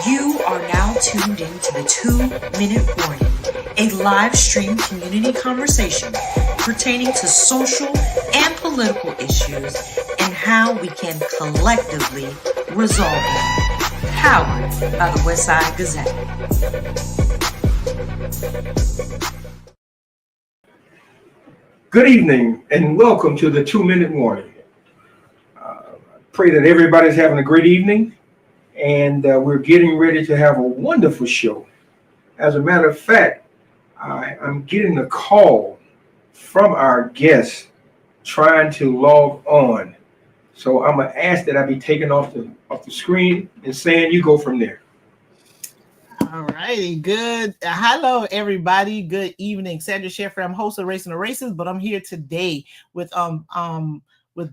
You are now tuned into the 2-Minute Warning, a live stream community conversation pertaining to social and political issues and how we can collectively resolve them. Powered by the Westside Gazette. Good evening and welcome to the 2-Minute Warning. Pray that everybody's having a great evening, and we're getting ready to have a wonderful show. As a matter of fact, I'm getting a call from our guest trying to log on. So I'm going to ask that I be taken off the screen and saying you go from there. All righty, good. Hello, everybody. Good evening. Sandra Cherfrere. I'm host of Racing the Races, but I'm here today with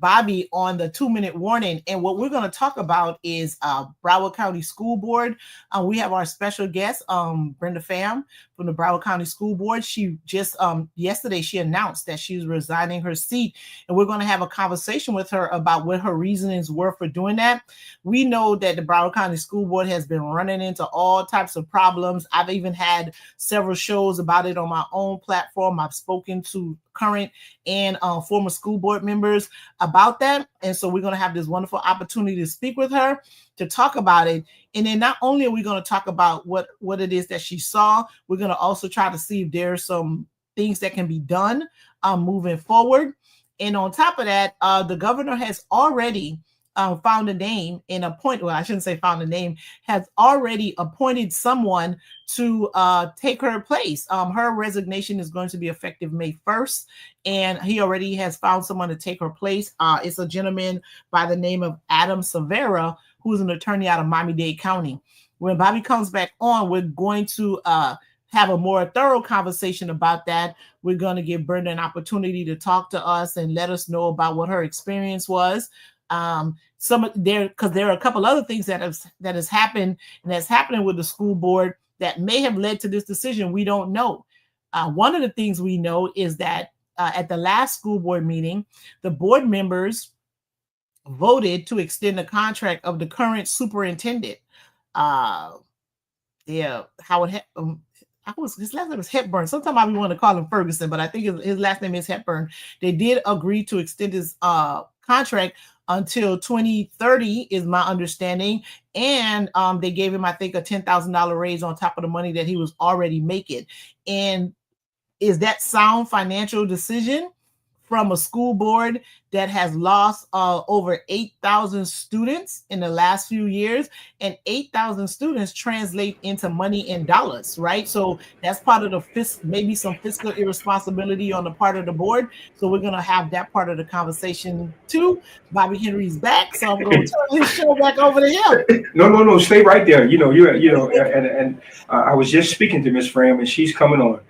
Bobby on the 2-Minute Warning. And what we're going to talk about is Broward County School Board. We have our special guest, Brenda Fam from the Broward County School Board. She just yesterday she announced that she's resigning her seat, and we're going to have a conversation with her about what her reasonings were for doing that. We know that the Broward County School Board has been running into all types of problems. I've even had several shows about it on my own platform. I've spoken to current and former school board members about that. And so we're going to have this wonderful opportunity to speak with her to talk about it. And then not only are we going to talk about what it is that she saw, we're going to also try to see if there are some things that can be done moving forward. And on top of that, the governor has already found a name and I shouldn't say found a name, has already appointed someone to take her place. Her resignation is going to be effective May 1st, and he already has found someone to take her place. It's a gentleman by the name of Adam Severa, who's an attorney out of Miami-Dade County. When Bobby comes back on, we're going to have a more thorough conversation about that. We're going to give Brenda an opportunity to talk to us and let us know about what her experience was. Because there are a couple other things that has happened and that's happening with the school board that may have led to this decision. We don't know. One of the things we know is that at the last school board meeting, the board members voted to extend the contract of the current superintendent. His last name is Hepburn. Sometimes I want to call him Ferguson, but I think his last name is Hepburn. They did agree to extend his contract until 2030 is my understanding. And they gave him, I think, a $10,000 raise on top of the money that he was already making. And is that sound financial decision from a school board that has lost over 8,000 students in the last few years? And 8,000 students translate into money in dollars, right? So that's part of the maybe some fiscal irresponsibility on the part of the board. So we're going to have that part of the conversation too. Bobby Henry's back, so I'm going to turn his show back over to him. No, stay right there. And I was just speaking to Miss Fram, and she's coming on.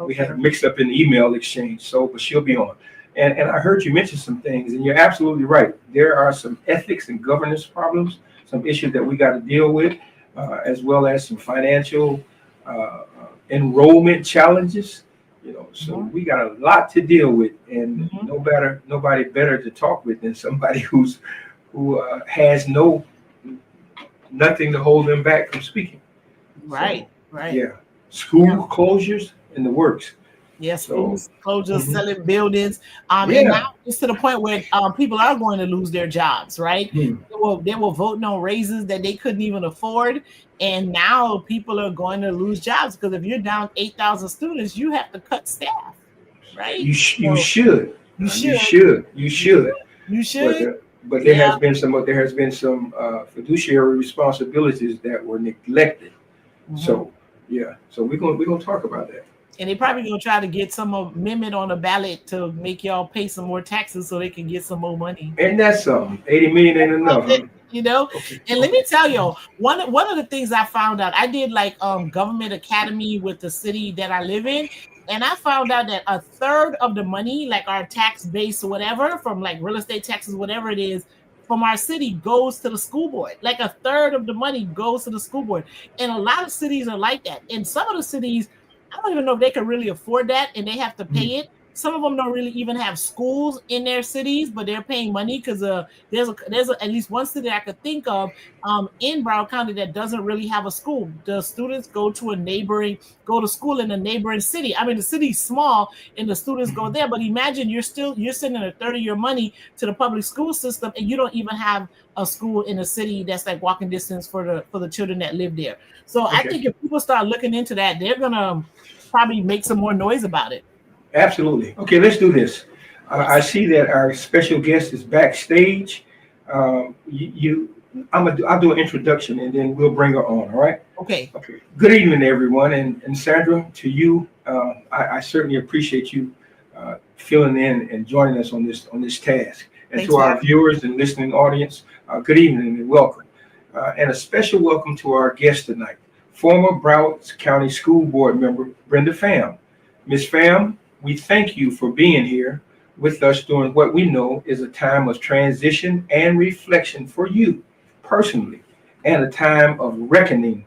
We had a mix up in the email exchange, but she'll be on. And I heard you mention some things, and you're absolutely right. There are some ethics and governance problems, some issues that we got to deal with, as well as some financial enrollment challenges. So we got a lot to deal with, and nobody better to talk with than somebody who has nothing to hold them back from speaking. Right. Yeah, school closures in the works. Yes, schools closures, selling buildings. And now it's to the point where people are going to lose their jobs, right? They were voting on raises that they couldn't even afford. And now people are going to lose jobs because if you're down 8,000 students, you have to cut staff, right? You should. But there has been some fiduciary responsibilities that were neglected. So we're gonna talk about that. And they're probably going to try to get some amendment on the ballot to make y'all pay some more taxes so they can get some more money. And that's something. 80 million ain't enough. Okay. And let me tell y'all, one of the things I found out, I did government academy with the city that I live in. And I found out that a third of the money, like our tax base or whatever, from like real estate taxes, whatever it is, from our city goes to the school board. Like a third of the money goes to the school board. And a lot of cities are like that. And some of the cities, I don't even know if they can really afford that and they have to pay it. Some of them don't really even have schools in their cities, but they're paying money because there's at least one city I could think of in Broward County that doesn't really have a school. The students go to school in a neighboring city. I mean, the city's small and the students go there, but imagine you're sending a third of your money to the public school system and you don't even have a school in a city that's like walking distance for the children that live there. So I think if people start looking into that, they're gonna probably make some more noise about it. Absolutely. Okay, let's do this. I see that our special guest is backstage. I'll do an introduction and then we'll bring her on. All right. Okay. Good evening, everyone, and Sandra, to you, I certainly appreciate you filling in and joining us on this task. And to our viewers and listening audience, good evening and welcome. And a special welcome to our guest tonight, former Broward County School Board member Brenda Fam. Ms. Fam, we thank you for being here with us during what we know is a time of transition and reflection for you personally, and a time of reckoning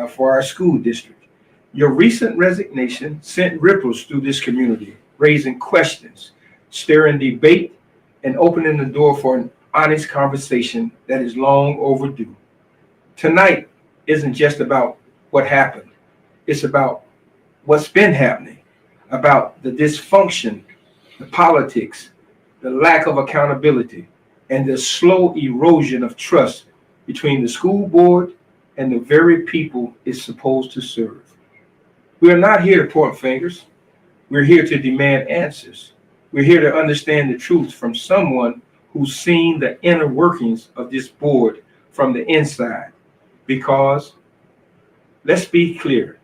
for our school district. Your recent resignation sent ripples through this community, raising questions, stirring debate, and opening the door for an honest conversation that is long overdue. Tonight isn't just about what happened. It's about what's been happening, about the dysfunction, the politics, the lack of accountability, and the slow erosion of trust between the school board and the very people it's supposed to serve. We are not here to point fingers. We're here to demand answers. We're here to understand the truth from someone who's seen the inner workings of this board from the inside. Because, let's be clear,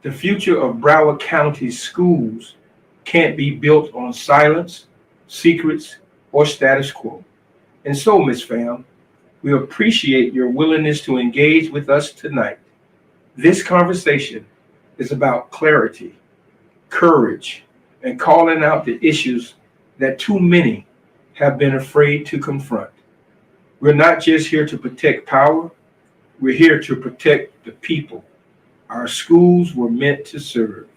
the future of Broward County schools can't be built on silence, secrets, or status quo. And so, Ms. Fam, we appreciate your willingness to engage with us tonight. This conversation is about clarity, courage, and calling out the issues that too many have been afraid to confront. We're not just here to protect power, we're here to protect the people our schools were meant to serve.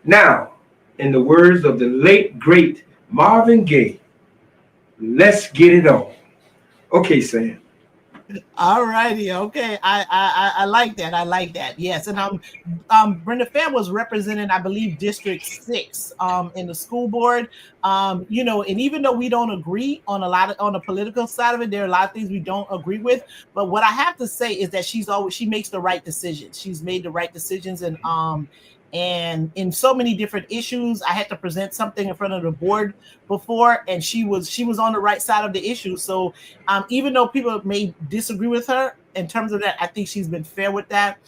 Now, in the words of the late, great Marvin Gaye, let's get it on. Okay, Sam. All righty. Okay. I like that. I like that. Yes. And Brenda Fam was representing, I believe, District 6 in the school board. And even though we don't agree on on the political side of it, there are a lot of things we don't agree with. But what I have to say is that she makes the right decisions. She's made the right decisions, and in so many different issues. I had to present something in front of the board before, and she was on the right side of the issue. So even though people may disagree with her in terms of that, I think she's been fair with that.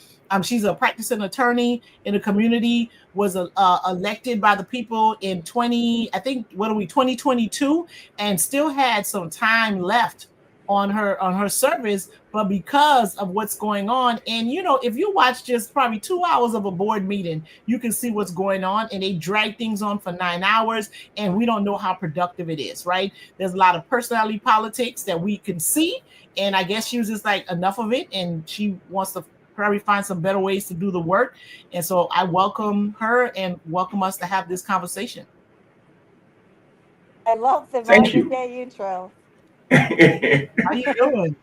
She's a practicing attorney in the community, was elected by the people in 2022, and still had some time left on her service, but because of what's going on, and if you watch just probably 2 hours of a board meeting, you can see what's going on, and they drag things on for 9 hours, and we don't know how productive it is, right? There's a lot of personality politics that we can see, and I guess she was just like, enough of it, and she wants to probably find some better ways to do the work. And so I welcome her and welcome us to have this conversation. I love the Marvin Gaye intro. How you doing?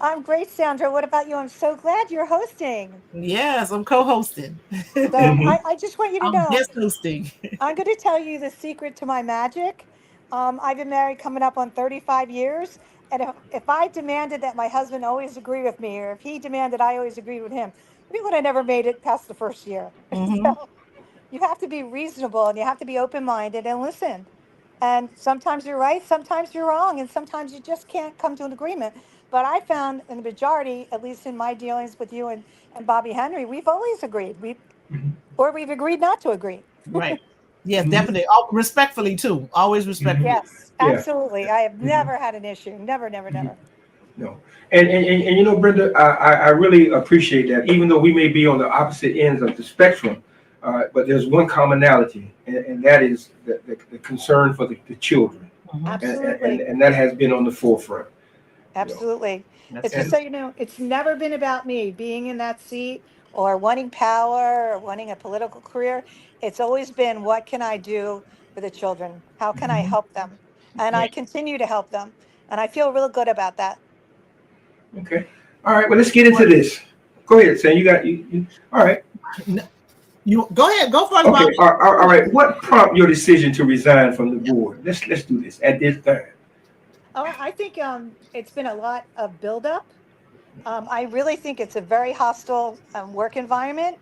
I'm great, Sandra. What about you? I'm so glad you're hosting. Yes, I'm co-hosting. So I just want you to know. I'm guest hosting. I'm going to tell you the secret to my magic. I've been married coming up on 35 years. And if I demanded that my husband always agree with me, or if he demanded I always agreed with him, we would have never made it past the first year. Mm-hmm. So you have to be reasonable, and you have to be open-minded and listen. And sometimes you're right, sometimes you're wrong, and sometimes you just can't come to an agreement. But I found in the majority, at least in my dealings with you and Bobby Henry, we've always agreed. Or we've agreed not to agree. Right. Yes, definitely. Respectfully, too. Always respectfully. Yes, absolutely. I have never had an issue. Never. No. And Brenda, I really appreciate that, even though we may be on the opposite ends of the spectrum. But there's one commonality, and that is the concern for the children. Absolutely. And that has been on the forefront. Absolutely. It's just so you know, it's never been about me being in that seat or wanting power or wanting a political career. It's always been, what can I do for the children? How can I help them? And Yeah. I continue to help them. And I feel real good about that. Okay. All right. Well, let's get into this. Go ahead, Sam. You. All right. You go ahead, go first, Okay. Bobby. All right. What prompted your decision to resign from the board? Let's do this at this time. Oh, I think it's been a lot of buildup. I really think it's a very hostile work environment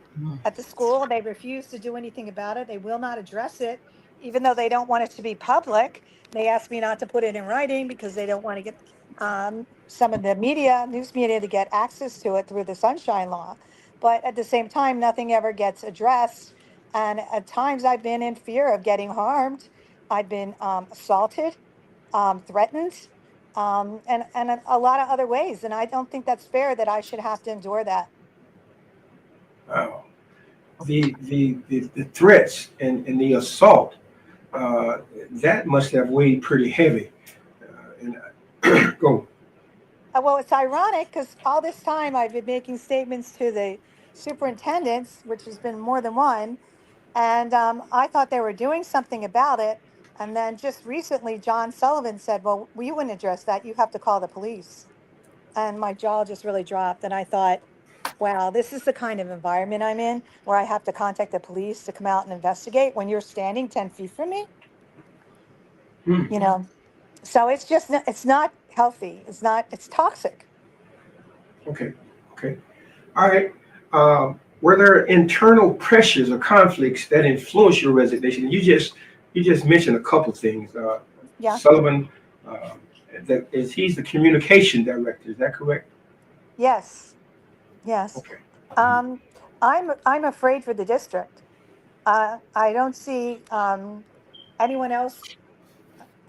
at the school. They refuse to do anything about it. They will not address it, even though they don't want it to be public. They asked me not to put it in writing because they don't want to get some of the media, news media, to get access to it through the Sunshine Law. But at the same time, nothing ever gets addressed. And at times, I've been in fear of getting harmed. I've been assaulted, threatened, and a lot of other ways. And I don't think that's fair that I should have to endure that. Wow. The threats and the assault that must have weighed pretty heavy. Go. Well, it's ironic because all this time I've been making statements to the superintendents, which has been more than one, and I thought they were doing something about it. And then just recently, John Sullivan said, "Well, we wouldn't address that. You have to call the police." And my jaw just really dropped. And I thought, wow, this is the kind of environment I'm in where I have to contact the police to come out and investigate when you're standing 10 feet from me. Hmm. You know, so it's just, it's not healthy. It's toxic. Okay. Okay. All right. Were there internal pressures or conflicts that influenced your resignation? You just mentioned a couple things. Yeah. Sullivan, he's the communication director. Is that correct? Yes. Yes. Okay. I'm afraid for the district. I don't see anyone else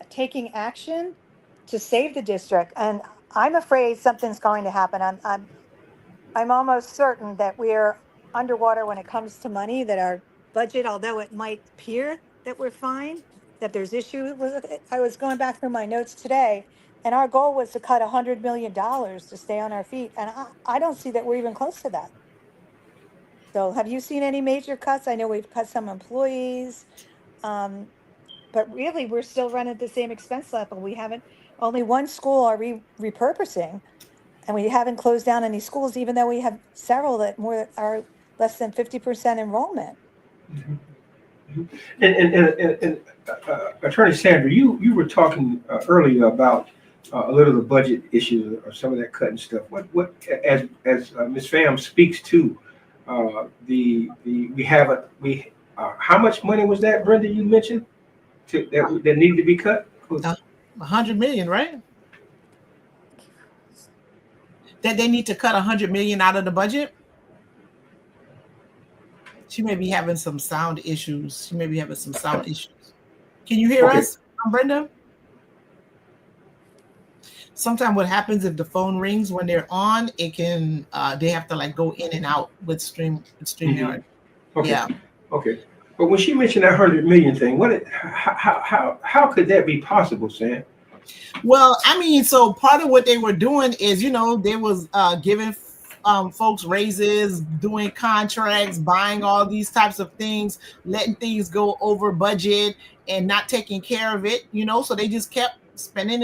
taking action to save the district, and I'm afraid something's going to happen. I'm almost certain that we're underwater when it comes to money. That our budget, although it might appear that we're fine, that there's issues with it. I was going back through my notes today, and our goal was to cut $100 million to stay on our feet, and I don't see that we're even close to that. So have you seen any major cuts? I know we've cut some employees, but really we're still running at the same expense level. We haven't, only one school are repurposing, and we haven't closed down any schools, even though we have several that are less than 50% enrollment. And Attorney Sandra, you were talking earlier about a little of the budget issues or some of that cutting stuff. What as Ms. Fam speaks to how much money was that, Brenda? You mentioned that needed to be cut. 100 million, right? That they need to cut 100 million out of the budget. She may be having some sound issues. Can you hear us, Brenda? Sometimes what happens if the phone rings when they're on, it can they have to like go in and out with StreamYard. Mm-hmm. Okay. Yeah. Okay. But when she mentioned that 100 million thing, how could that be possible, Sam? Well, I mean, so part of what they were doing is, they was giving folks raises, doing contracts, buying all these types of things, letting things go over budget and not taking care of it, so they just kept spending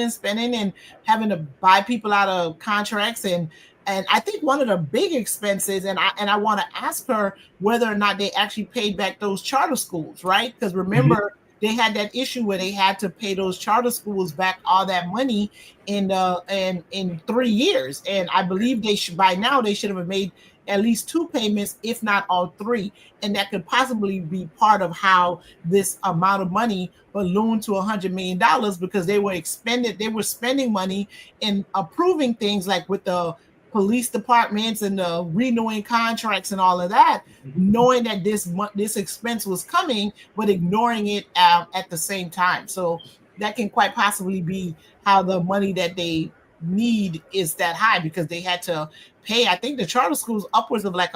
and having to buy people out of contracts. And I think one of the big expenses, and I want to ask her whether or not they actually paid back those charter schools, right? Because remember, they had that issue where they had to pay those charter schools back all that money in 3 years. And I believe by now they should have made at least 2 payments, if not all 3. And that could possibly be part of how this amount of money ballooned to $100 million, because they were spending money and approving things like with the police departments and the renewing contracts and all of that, knowing that this expense was coming, but ignoring it at the same time. So that can quite possibly be how the money that they need is that high, because they had to pay, I think the charter schools upwards of like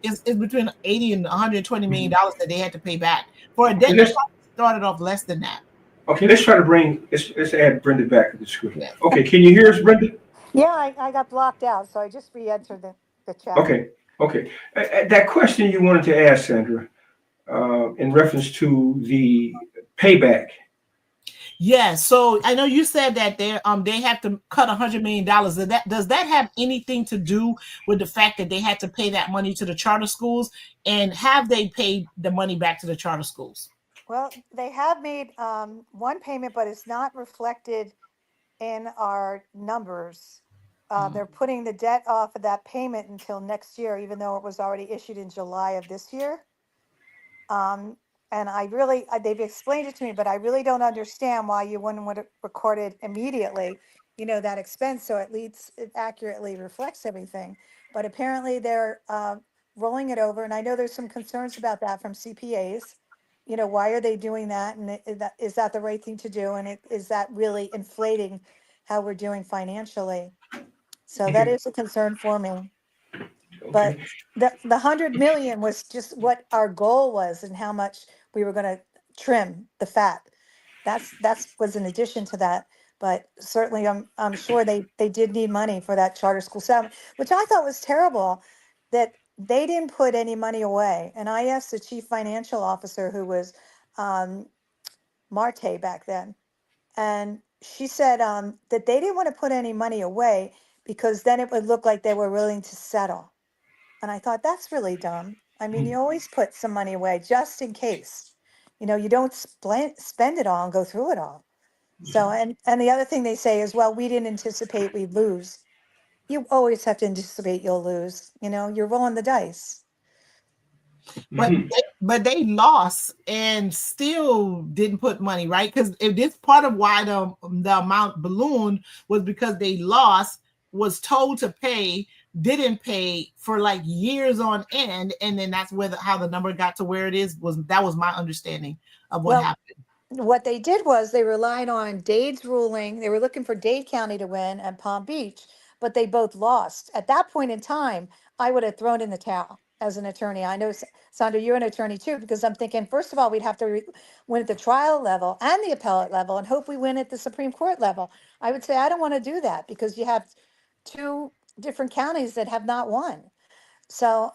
it's between 80 and 120 million dollars that they had to pay back for a debt that started off less than that. Okay, let's add Brenda back to the screen. Okay, can you hear us, Brenda? Yeah, I got blocked out, so I just re-entered the chat. Okay. Okay. That question you wanted to ask, Sandra, in reference to the payback. Yeah, so I know you said that they have to cut $100 million. Does that have anything to do with the fact that they had to pay that money to the charter schools? And have they paid the money back to the charter schools? Well, they have made one payment, but it's not reflected in our numbers. They're putting the debt off of that payment until next year, even though it was already issued in July of this year. And they've explained it to me, but I really don't understand why you wouldn't want it recorded immediately, that expense, so at least it accurately reflects everything. But apparently they're rolling it over, and I know there's some concerns about that from CPAs. Why are they doing that? And is that the right thing to do? And is that really inflating how we're doing financially? So that Okay. is a concern for me. But Okay. the 100 million was just what our goal was and how much we were going to trim the fat. That's was in addition to that. But certainly I'm sure they did need money for that charter school settlement, which I thought was terrible that they didn't put any money away. And I asked the chief financial officer, who was um, Marte back then, and she said that they didn't want to put any money away because then it would look like they were willing to settle. And I thought, that's really dumb. I mean, you always put some money away just in case. You don't spend it all and go through it all. So, and the other thing they say is, well, we didn't anticipate we'd lose. You always have to anticipate you'll lose. You're rolling the dice. But Mhm. they lost and still didn't put money, right? Because if this part of why the amount ballooned was because they lost, was told to pay, didn't pay for like years on end, and then that's how the number got to where it is. That was my understanding of what Well, happened. what they did was they relied on Dade's ruling. They were looking for Dade County to win and Palm Beach, but they both lost. At that point in time, I would have thrown in the towel as an attorney. I know, Sandra, you're an attorney too, because I'm thinking, first of all, we'd have to win at the trial level and the appellate level and hope we win at the Supreme Court level. I would say I don't want to do that because you have two different counties that have not won. So,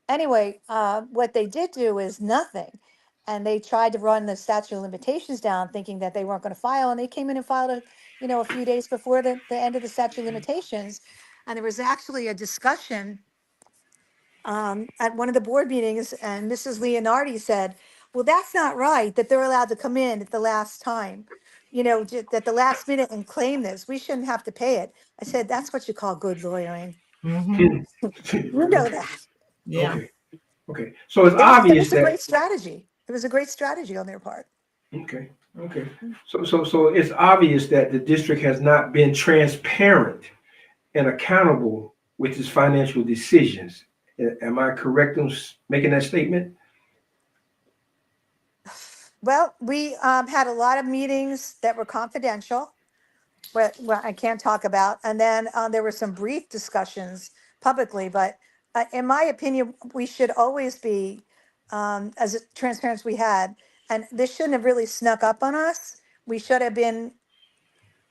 anyway, what they did do is nothing. And they tried to run the statute of limitations down, thinking that they weren't going to file. And they came in and filed a few days before the end of the statute of limitations. And there was actually a discussion at one of the board meetings, and Mrs. Leonardi said, well, that's not right, that they're allowed to come in at the last time, at the last minute and claim this. We shouldn't have to pay it. I said, that's what you call good lawyering. Mm-hmm. You know that. Yeah. Okay. Okay. So it's It obvious was a that. great strategy. It was a great strategy on their part. Okay. Okay. So it's obvious that the district has not been transparent and accountable with its financial decisions. Am I correct in making that statement? Well, we had a lot of meetings that were confidential, well, I can't talk about. And then there were some brief discussions publicly, but in my opinion, we should always be as transparent as we had. And this shouldn't have really snuck up on us. We should have been,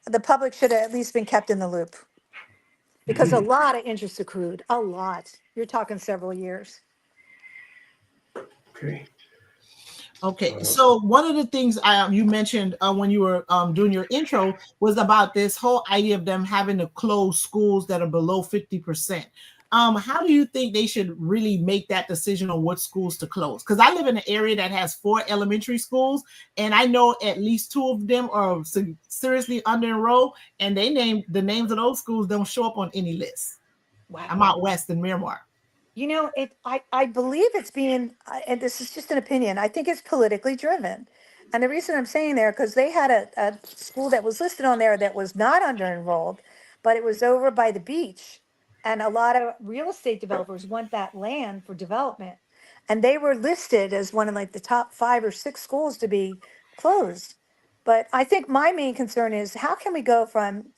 the public should have at least been kept in the loop because a lot of interest accrued, a lot. You're talking several years. Okay. Okay, so one of the things you mentioned when you were doing your intro was about this whole idea of them having to close schools that are below 50%. How do you think they should really make that decision on what schools to close? Because I live in an area that has 4 elementary schools, and I know at least 2 of them are seriously under enrolled, and the names of those schools don't show up on any list. Wow. I'm out west in Miramar. I believe it's being, and this is just an opinion, I think it's politically driven. And the reason I'm saying there, because they had a school that was listed on there that was not under enrolled, but it was over by the beach. And a lot of real estate developers want that land for development. And they were listed as one of like the top 5 or 6 schools to be closed. But I think my main concern is how can we go from,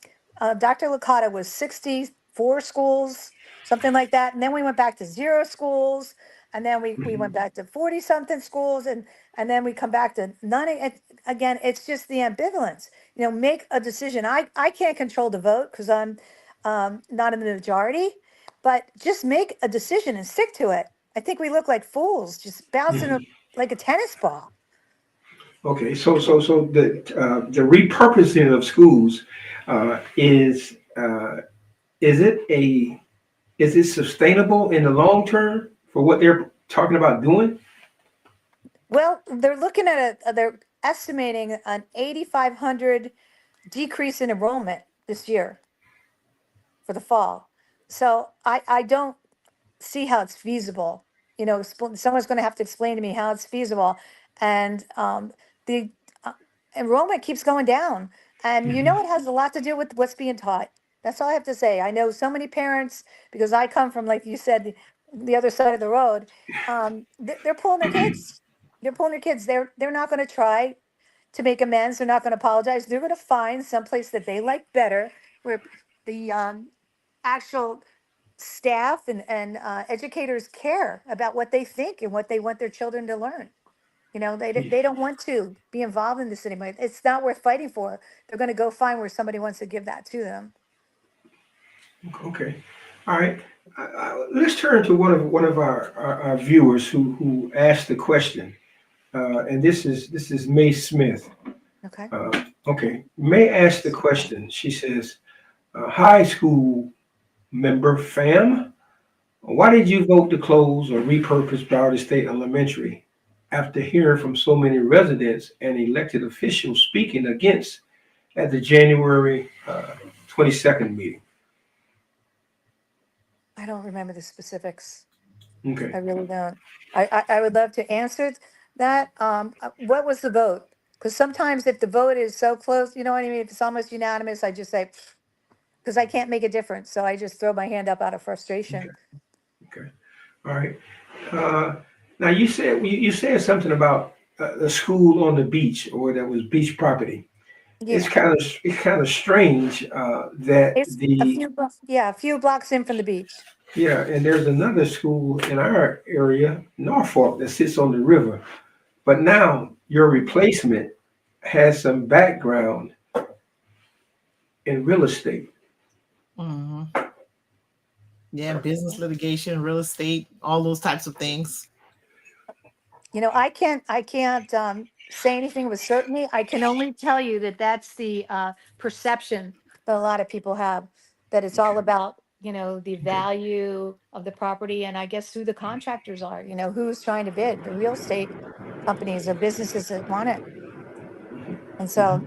Dr. Licata was 64 schools, something like that. And then we went back to 0 schools. And then we went back to 40 something schools. And then we come back to none. Again, it's just the ambivalence, make a decision. I can't control the vote because I'm not in the majority, but just make a decision and stick to it. I think we look like fools just bouncing like a tennis ball. Okay, so the repurposing of schools is it sustainable in the long term for what they're talking about doing? Well, they're looking at they're estimating an 8,500 decrease in enrollment this year for the fall. So I don't see how it's feasible. You know, someone's going to have to explain to me how it's feasible. And the enrollment keeps going down. And you know, it has a lot to do with what's being taught. That's all I have to say. I know so many parents, because I come from, like you said, the other side of the road. They're pulling their kids. They're pulling their kids. They're not going to try to make amends. They're not going to apologize. They're going to find someplace that they like better, where the actual staff and educators care about what they think and what they want their children to learn. You know, they don't want to be involved in this anymore. It's not worth fighting for. They're going to go find where somebody wants to give that to them. Okay, all right. Let's turn to one of our viewers who asked the question, and this is May Smith. Okay. Okay, May asked the question. She says, "High school member Fam, why did you vote to close or repurpose Broward State Elementary after hearing from so many residents and elected officials speaking against at the January 22nd meeting?" I don't remember the specifics. Okay. I really don't. I would love to answer that. What was the vote? Because sometimes if the vote is so close, you know what I mean? If it's almost unanimous, I just say, because I can't make a difference. So I just throw my hand up out of frustration. Okay. All right. Now you said something about the school on the beach, or that was beach property. Yeah. It's kind of strange that It's a few blocks in from the beach. Yeah, and there's another school in our area, Norfolk, that sits on the river. But now your replacement has some background in real estate. Mm-hmm. Yeah, business litigation, real estate, all those types of things. You know, I can't say anything with certainty. I can only tell you that that's the perception that a lot of people have, that it's all about, you know, the value of the property, and I guess who the contractors are, you know, who's trying to bid, the real estate companies or businesses that want it. And so,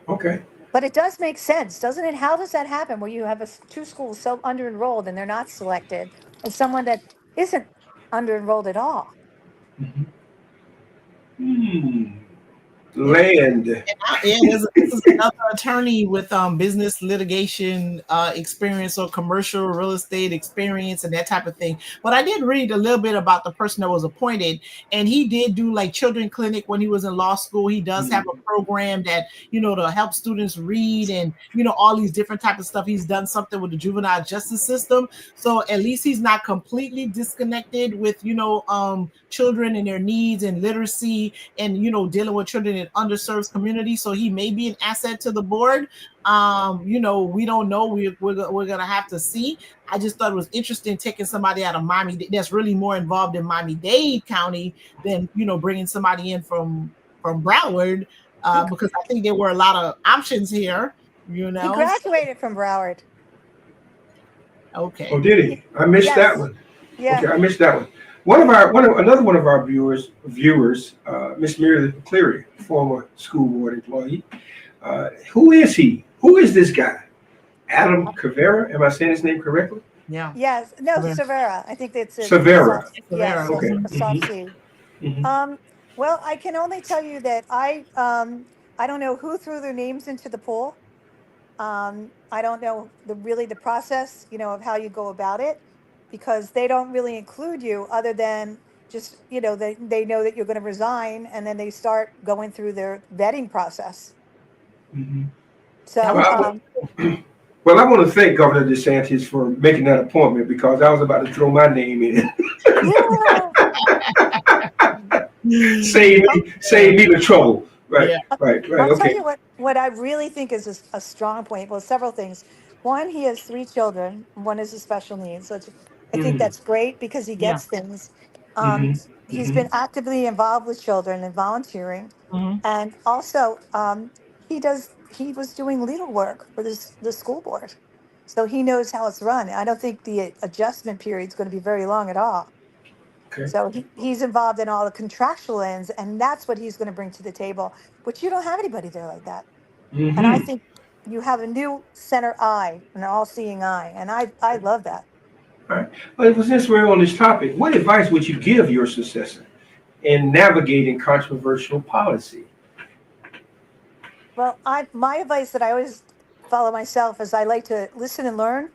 Okay. but it does make sense, doesn't it? How does that happen where you have two schools so under enrolled and they're not selected, and someone that isn't under enrolled at all? Land. This is another attorney with business litigation experience or commercial real estate experience and that type of thing. But I did read a little bit about the person that was appointed, and he did do like children clinic when he was in law school. He does have a program that, you know, to help students read and, you know, all these different types of stuff. He's done something with the juvenile justice system. So at least he's not completely disconnected with, you know, children and their needs and literacy and, you know, dealing with children in underserved communities. So he may be an asset to the board. You know, we don't know. We're gonna have to see. I just thought it was interesting taking somebody out of Miami that's really more involved in Miami-Dade County than, you know, bringing somebody in from Broward, because I think there were a lot of options here. You know, He graduated from Broward. Okay. Oh, did he? I missed that one. Yeah. Okay, I missed that one. Another one of our viewers, Miss Mary Cleary, former school board employee. Who is he? Who is this guy? Adam Cavera? Am I saying his name correctly? Yeah. Yes. No, Severa. I think that's it. Severa. Yes. Okay. A soft C. Well, I can only tell you that I don't know who threw their names into the pool. I don't know the process, you know, of how you go about it, because they don't really include you other than just, you know, they know that you're going to resign, and then they start going through their vetting process. So, well, I want to thank Governor DeSantis for making that appointment, because I was about to throw my name in. Save me the trouble. Right, Yeah. right. I'll Okay. tell you what I really think is a strong point. Well, several things. One, he has 3 children. One is a special needs. So I think Mm, that's great because he Yeah. gets things. Um, mm-hmm, he's mm-hmm. been actively involved with children and volunteering, Hmm. and also he was doing legal work for the school board, so he knows how it's run. I don't think the adjustment period is going to be very long at all. Okay. So he's involved in all the contractual ends, and that's what he's going to bring to the table. But you don't have anybody there like that. And I Mm-hmm. think you have a new center eye, an all-seeing eye, and I love that. All right. Well, since we're on this topic, what advice would you give your successor in navigating controversial policy? Well, I my advice that I always follow myself is I like to listen and learn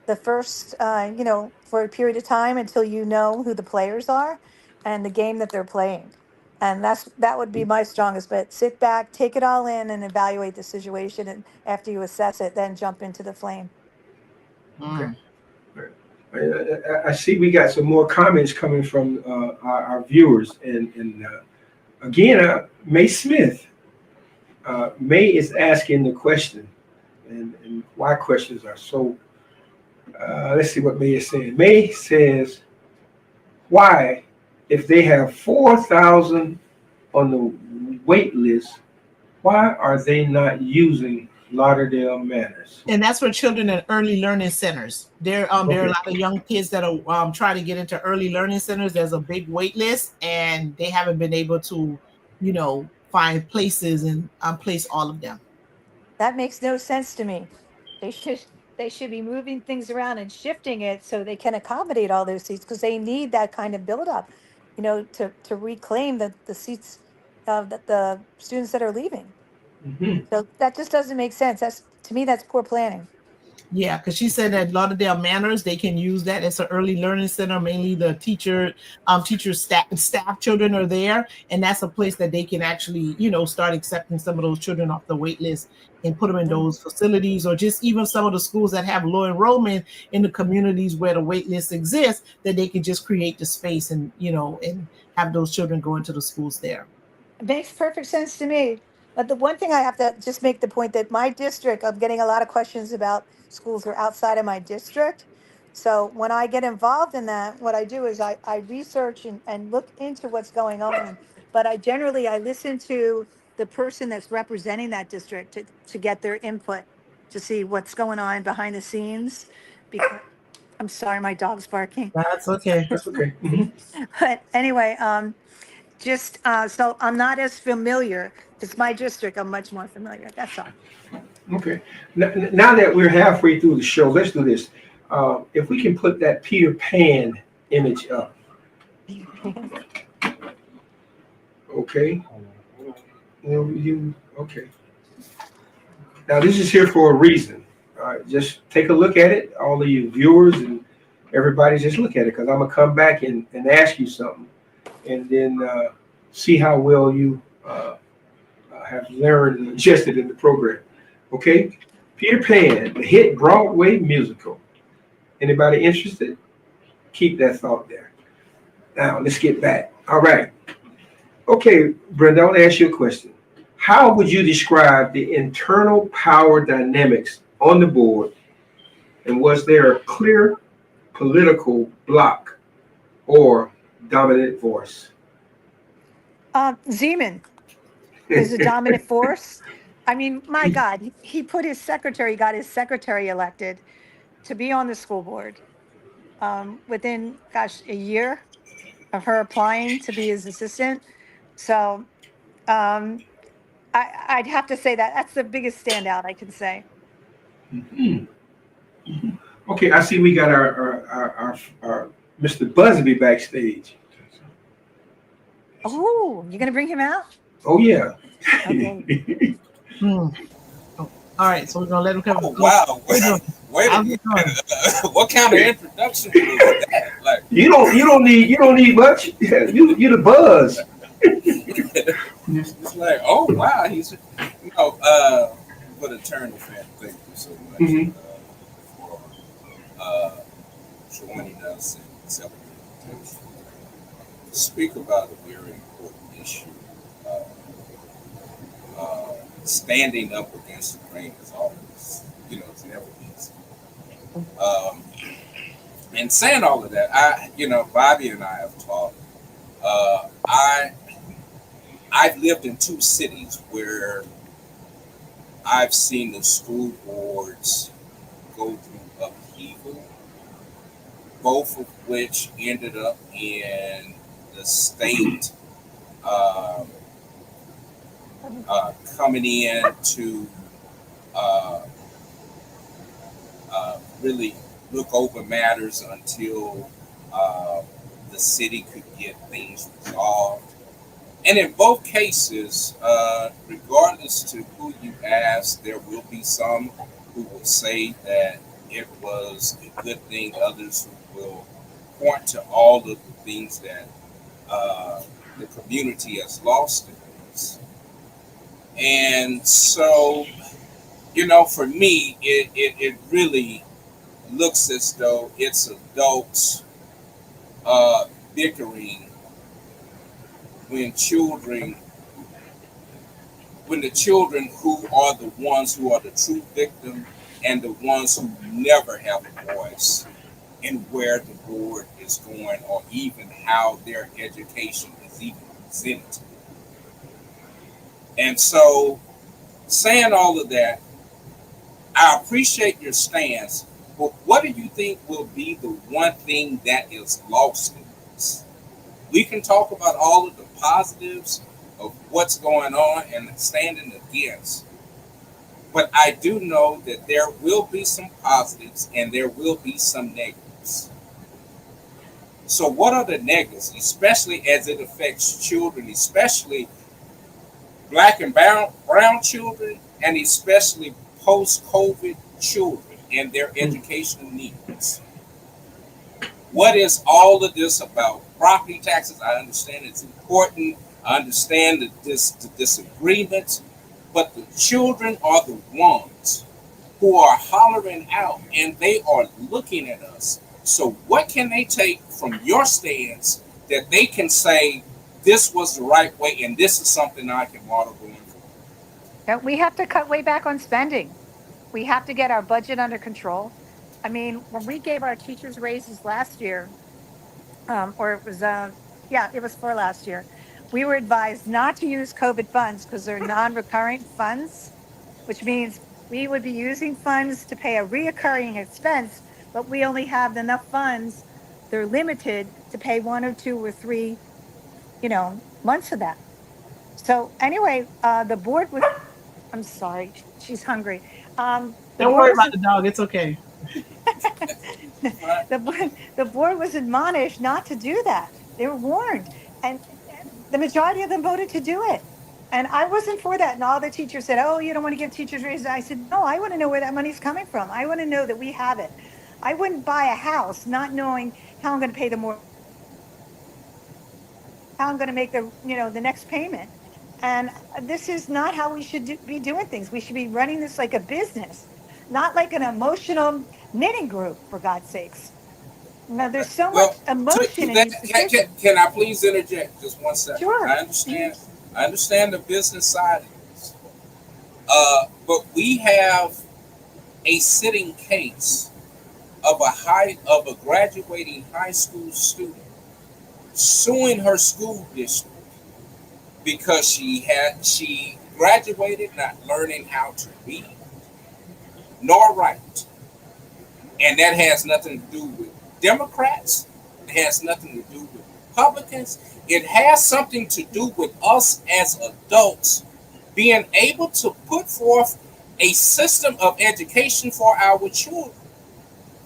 the first, for a period of time until you know who the players are and the game that they're playing. And that would be my strongest bet. Sit back, take it all in, and evaluate the situation. And after you assess it, then jump into the flame. Okay. Mm. All right. I see we got some more comments coming from our viewers. And again, May Smith. May is asking the question, and why questions are so. Let's see what May is saying. May says, why, if they have 4,000 on the wait list, why are they not using Lauderdale Manors? And that's for children in early learning centers. There are a Okay. lot of young kids that are trying to get into early learning centers. There's a big wait list, and they haven't been able to, find places and place all of them. That makes no sense to me. They should they should be moving things around and shifting it so they can accommodate all those seats because they need that kind of buildup, to reclaim the seats of the students that are leaving. Hmm. So that just doesn't make sense. That's to me, that's poor planning. Yeah, because she said that Lauderdale Manors, they can use that as an early learning center. Mainly the teacher staff children are there, and that's a place that they can actually, start accepting some of those children off the wait list and put them in Mm. those facilities, or just even some of the schools that have low enrollment in the communities where the wait list exists, that they can just create the space and and have those children go into the schools there. It makes perfect sense to me. But the one thing I have to just make the point that my district, I'm getting a lot of questions about schools that are outside of my district. So when I get involved in that, what I do is I research and look into what's going on. But I listen to the person that's representing that district to get their input to see what's going on behind the scenes. Because I'm sorry, my dog's barking. That's okay. That's okay. Hmm. But anyway, just so I'm not as familiar. It's my district. I'm much more familiar. That's all. Okay. Now that we're halfway through the show, let's do this. If we can put that Peter Pan image up, okay? Okay. Now this is here for a reason. All right, just take a look at it, all of you viewers and everybody. Just look at it because I'm gonna come back and ask you something, and then see how well you have learned and adjusted in the program. Okay, Peter Pan, the hit Broadway musical. Anybody interested? Keep that thought there. Now let's get back. All right. Okay, Brenda, I want to ask you a question. How would you describe the internal power dynamics on the board, and was there a clear political block or dominant voice? Zeman is a dominant force. I mean, my God, he got his secretary elected to be on the school board within, gosh, a year of her applying to be his assistant. So um, I'd have to say that that's the biggest standout I can say. Mhm. Mhm. Okay, I see we got our Mr. Busby backstage. Oh, you're gonna bring him out? Oh yeah. Okay. Hmm. Oh, all right, so we're gonna let him come. Oh wow! Wait a How's minute. it going? What kind of introduction was that? Like, You don't need much. You the buzz. it's like, oh wow, he's for the Attorney Fam. Thank you so much Mhm. for joining us and accepting the invitation to speak about a very important issue. Uh, Standing up against the grain is always it's never easy. And saying all of that, Bobby and I have talked. I've lived in two cities where I've seen the school boards go through upheaval, both of which ended up in the state coming in to really look over matters until the city could get things resolved. And in both cases, regardless to who you ask, there will be some who will say that it was a good thing. Others who will point to all of the things that the community has lost in this. And so, for me, it really looks as though it's adults bickering when the children who are the ones who are the true victim and the ones who never have a voice in where the board is going or even how their education is even presented. And so, saying all of that, I appreciate your stance, but what do you think will be the one thing that is lost in this? We can talk about all of the positives of what's going on and standing against, but I do know that there will be some positives and there will be some negatives. So what are the negatives, especially as it affects children, especially Black and brown children, and especially post-COVID children and their educational needs? What is all of this about? Property taxes, I understand it's important. I understand the disagreements, but the children are the ones who are hollering out and they are looking at us. So what can they take from your stance that they can say, this was the right way and this is something I can model going forward? We have to cut way back on spending. We have to get our budget under control. I mean, when we gave our teachers raises last year, or it was, it was for last year, we were advised not to use COVID funds because they're non-recurring funds, which means we would be using funds to pay a reoccurring expense, but we only have enough funds. They're limited to pay 1 or 2 or 3, months of that. So anyway, the board was, I'm sorry, she's hungry. Don't worry about the dog. It's okay. The board was admonished not to do that. They were warned, and the majority of them voted to do it. And I wasn't for that. And all the teachers said, "Oh, you don't want to give teachers raises." I said, "No, I want to know where that money's coming from. I want to know that we have it. I wouldn't buy a house not knowing how I'm going to pay the mortgage, how I'm going to make the next payment." And this is not how we should be doing things. We should be running this like a business, not like an emotional knitting group, for God's sakes. Now, there's so much emotion in these decisions. Can I please interject just 1 second? Sure. I understand the business side of this. But we have a sitting case of a graduating high school student suing her school district because she graduated not learning how to read nor write. And that has nothing to do with Democrats. It has nothing to do with Republicans. It has something to do with us as adults being able to put forth a system of education for our children.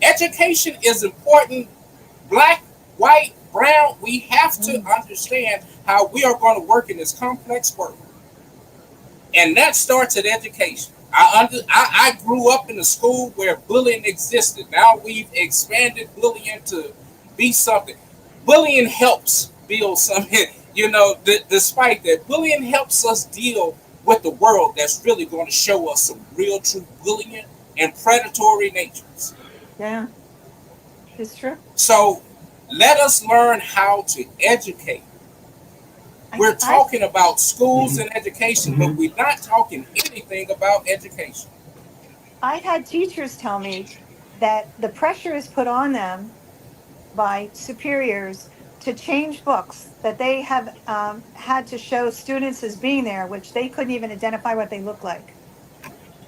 Education is important. Black, white, brown, we have to understand how we are going to work in this complex world. And that starts at education. I grew up in a school where bullying existed. Now we've expanded bullying to be something. Bullying helps build something, despite that. Bullying helps us deal with the world that's really going to show us some real true bullying and predatory natures. Yeah, it's true. So let us learn how to educate. We're talking about schools and education, but we're not talking anything about education. I had teachers tell me that the pressure is put on them by superiors to change books, that they have had to show students as being there, which they couldn't even identify what they look like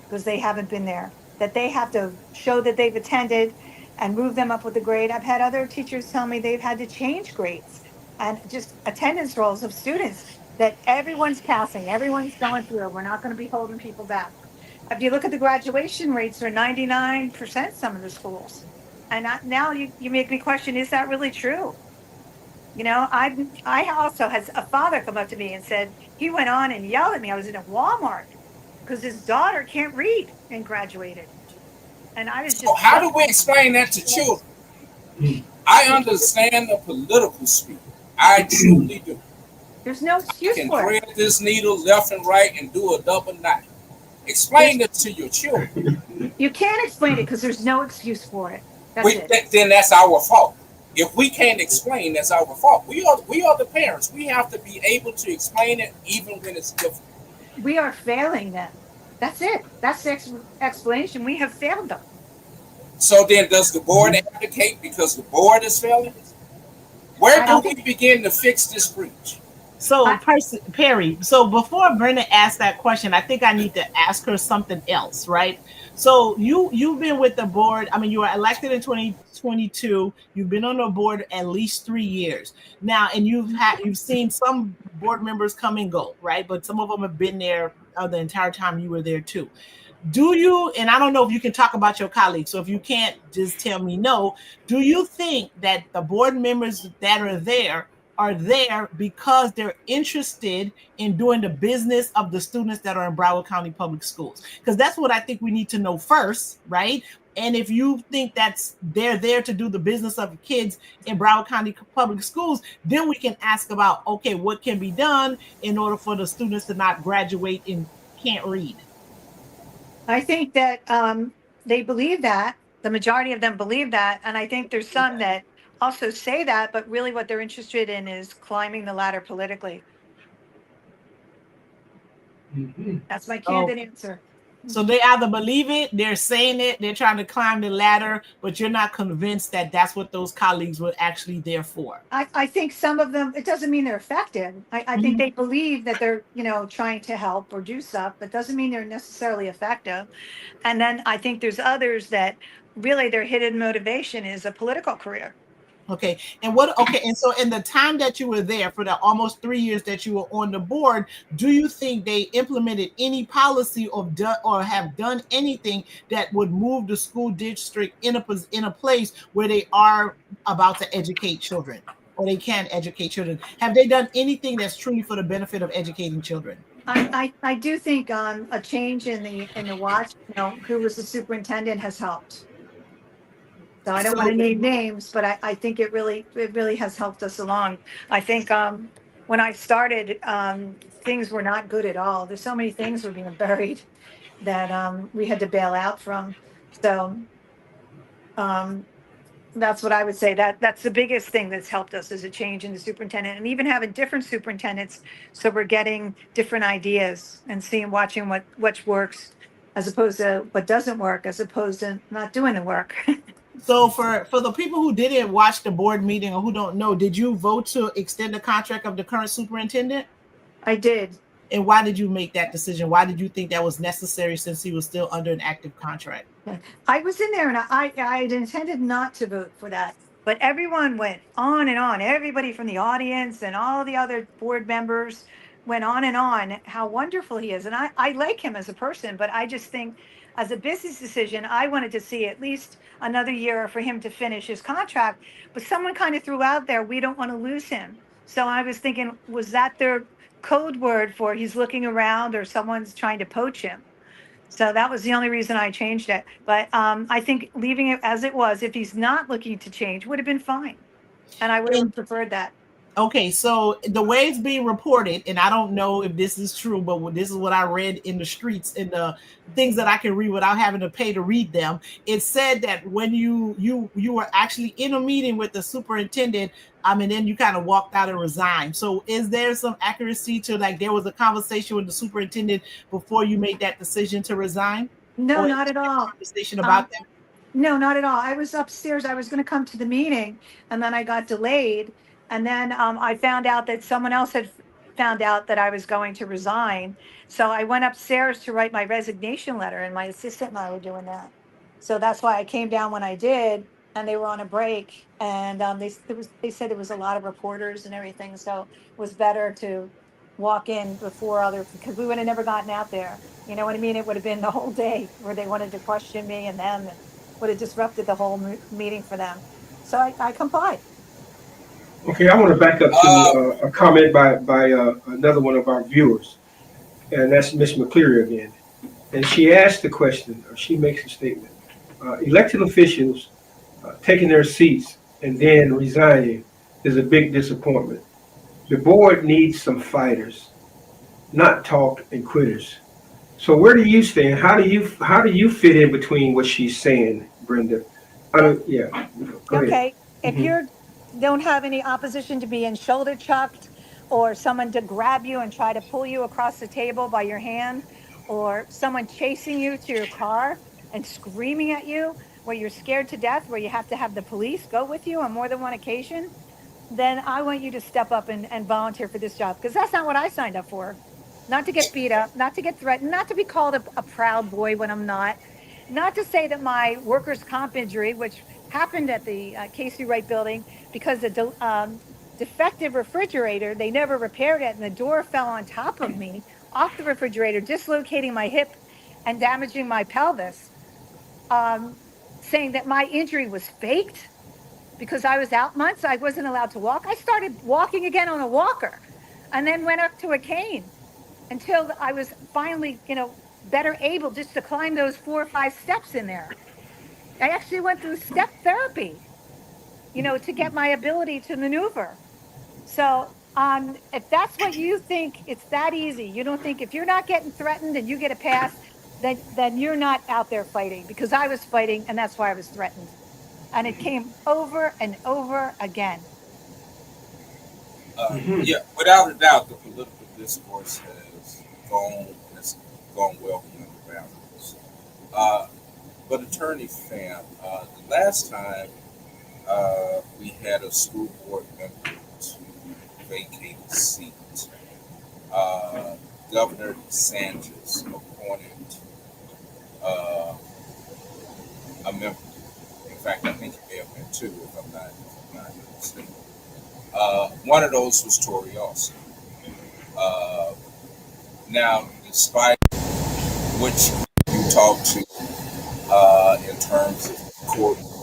because they haven't been there, that they have to show that they've attended and move them up with the grade. I've had other teachers tell me they've had to change grades and just attendance rolls of students, that everyone's passing, everyone's going through. We're not going to be holding people back. If you look at the graduation rates, they're 99% some of the schools. And now you make me question, is that really true? You know, I also had a father come up to me and said, he went on and yelled at me. I was in a Walmart because his daughter can't read and graduated. And I was just. So how do we explain that to children? I understand the political speak. I truly do. There's no I excuse can for it. thread this needle left and right and do a double knot. Explain this to your children. You can't explain it because there's no excuse for it. That's it. Then that's our fault. If we can't explain, that's our fault. We are the parents. We have to be able to explain it even when it's difficult. We are failing them. That's it. That's the explanation. We have failed them. So then does the board advocate because the board is failing? Where do we begin to fix this breach? So, Perry, so before Brenda asks that question, I think I need to ask her something else, right? So you've been with the board. I mean, you were elected in 2022. You've been on the board at least 3 years now, and you've seen some board members come and go, right? But some of them have been there the entire time you were there too. Do you, and I don't know if you can talk about your colleagues, so if you can't, just tell me no. Do you think that the board members that are there because they're interested in doing the business of the students that are in Broward County Public Schools? Because that's what I think we need to know first, right? And if you think they're there to do the business of kids in Broward County Public Schools, then we can ask about, okay, what can be done in order for the students to not graduate and can't read? I think that they believe that. The majority of them believe that. And I think there's some that also say that, but really what they're interested in is climbing the ladder politically. Mm-hmm. That's my candid answer. So they either believe it, they're saying it, they're trying to climb the ladder, but you're not convinced that that's what those colleagues were actually there for. I think some of them, it doesn't mean they're effective. I think they believe that they're, trying to help or do stuff, but doesn't mean they're necessarily effective. And then I think there's others that really their hidden motivation is a political career. Okay. And so in the time that you were there, for the almost 3 years that you were on the board, do you think they implemented any policy or have done anything that would move the school district in a place where they are about to educate children, or they can educate children? Have they done anything that's truly for the benefit of educating children? I do think a change in the watch, who was the superintendent, has helped. So I don't want to name names, but I think it really has helped us along. I think when I started, things were not good at all. There's so many things were being buried that we had to bail out from. So that's what I would say. That's the biggest thing that's helped us, is a change in the superintendent, and even having different superintendents. So we're getting different ideas and watching what works as opposed to what doesn't work, as opposed to not doing the work. So for the people who didn't watch the board meeting or who don't know, did you vote to extend the contract of the current superintendent? I did. And why did you make that decision? Why did you think that was necessary, since he was still under an active contract? I was in there, and I had intended not to vote for that. But everyone went on and on. Everybody from the audience and all the other board members went on and on how wonderful he is. And I like him as a person, but I just think as a business decision, I wanted to see at least another year for him to finish his contract. But someone kind of threw out there, we don't want to lose him. So I was thinking, was that their code word for he's looking around, or someone's trying to poach him? So that was the only reason I changed it. But I think leaving it as it was, if he's not looking to change, would have been fine. And I would have preferred that. Okay, so the way it's being reported, and I don't know if this is true, but this is what I read in the streets, in the things that I can read without having to pay to read them. It said that when you were actually in a meeting with the superintendent, and then you kind of walked out and resigned. So is there some accuracy to, like, there was a conversation with the superintendent before you made that decision to resign? No, Or not at all. conversation about that? No, not at all. I was upstairs. I was going to come to the meeting, and then I got delayed. And then I found out that someone else had found out that I was going to resign. So I went upstairs to write my resignation letter, and my assistant and I were doing that. So that's why I came down when I did, and they were on a break. And they said there was a lot of reporters and everything, so it was better to walk in before other, because we would have never gotten out there. You know what I mean? It would have been the whole day where they wanted to question me and them, and would have disrupted the whole meeting for them. So I complied. Okay, I want to back up to a comment by another one of our viewers, and that's Miss McCleary again. And she asked the question, or she makes a statement. Elected officials taking their seats and then resigning is a big disappointment. The board needs some fighters, not talk and quitters. So where do you stand? How do you fit in between what she's saying, Brenda? Yeah. Go ahead. Okay, if Mhm. you don't have any opposition to being shoulder chucked, or someone to grab you and try to pull you across the table by your hand, or someone chasing you to your car and screaming at you where you're scared to death, where you have to have the police go with you on more than one occasion, then I want you to step up and volunteer for this job, because that's not what I signed up for. Not to get beat up, not to get threatened, not to be called a proud boy when I'm not to say that my workers' comp injury, which happened at the Casey Wright building because the defective refrigerator, they never repaired it, and the door fell on top of me off the refrigerator, dislocating my hip and damaging my pelvis, saying that my injury was faked because I was out months. I wasn't allowed to walk. I started walking again on a walker, and then went up to a cane until I was finally, better able just to climb those 4 or 5 steps in there. I actually went through step therapy, to get my ability to maneuver. So, if that's what you think, it's that easy. You don't think if you're not getting threatened and you get a pass, then you're not out there fighting, because I was fighting, and that's why I was threatened. And it came over and over again. Yeah, without a doubt, the political discourse has gone well beyond the boundaries. But Attorney Fam, the last time we had a school board member to vacate a seat, Governor DeSantis appointed a member. In fact, I think he may have been 2, if I'm not mistaken. One of those was Tori Austin. Now, despite which you talk to in terms of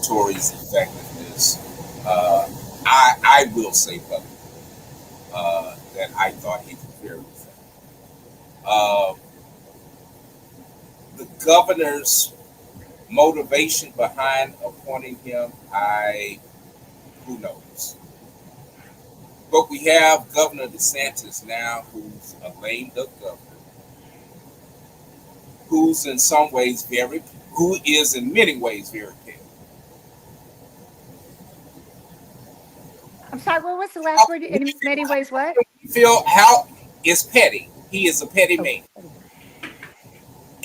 Tori's effectiveness, I will say publicly that I thought he could very well. The governor's motivation behind appointing him, who knows? But we have Governor DeSantis now, who's a lame duck governor, who is in many ways very petty. I'm sorry, what was the last word? In many ways, what? How is petty? He is a petty man.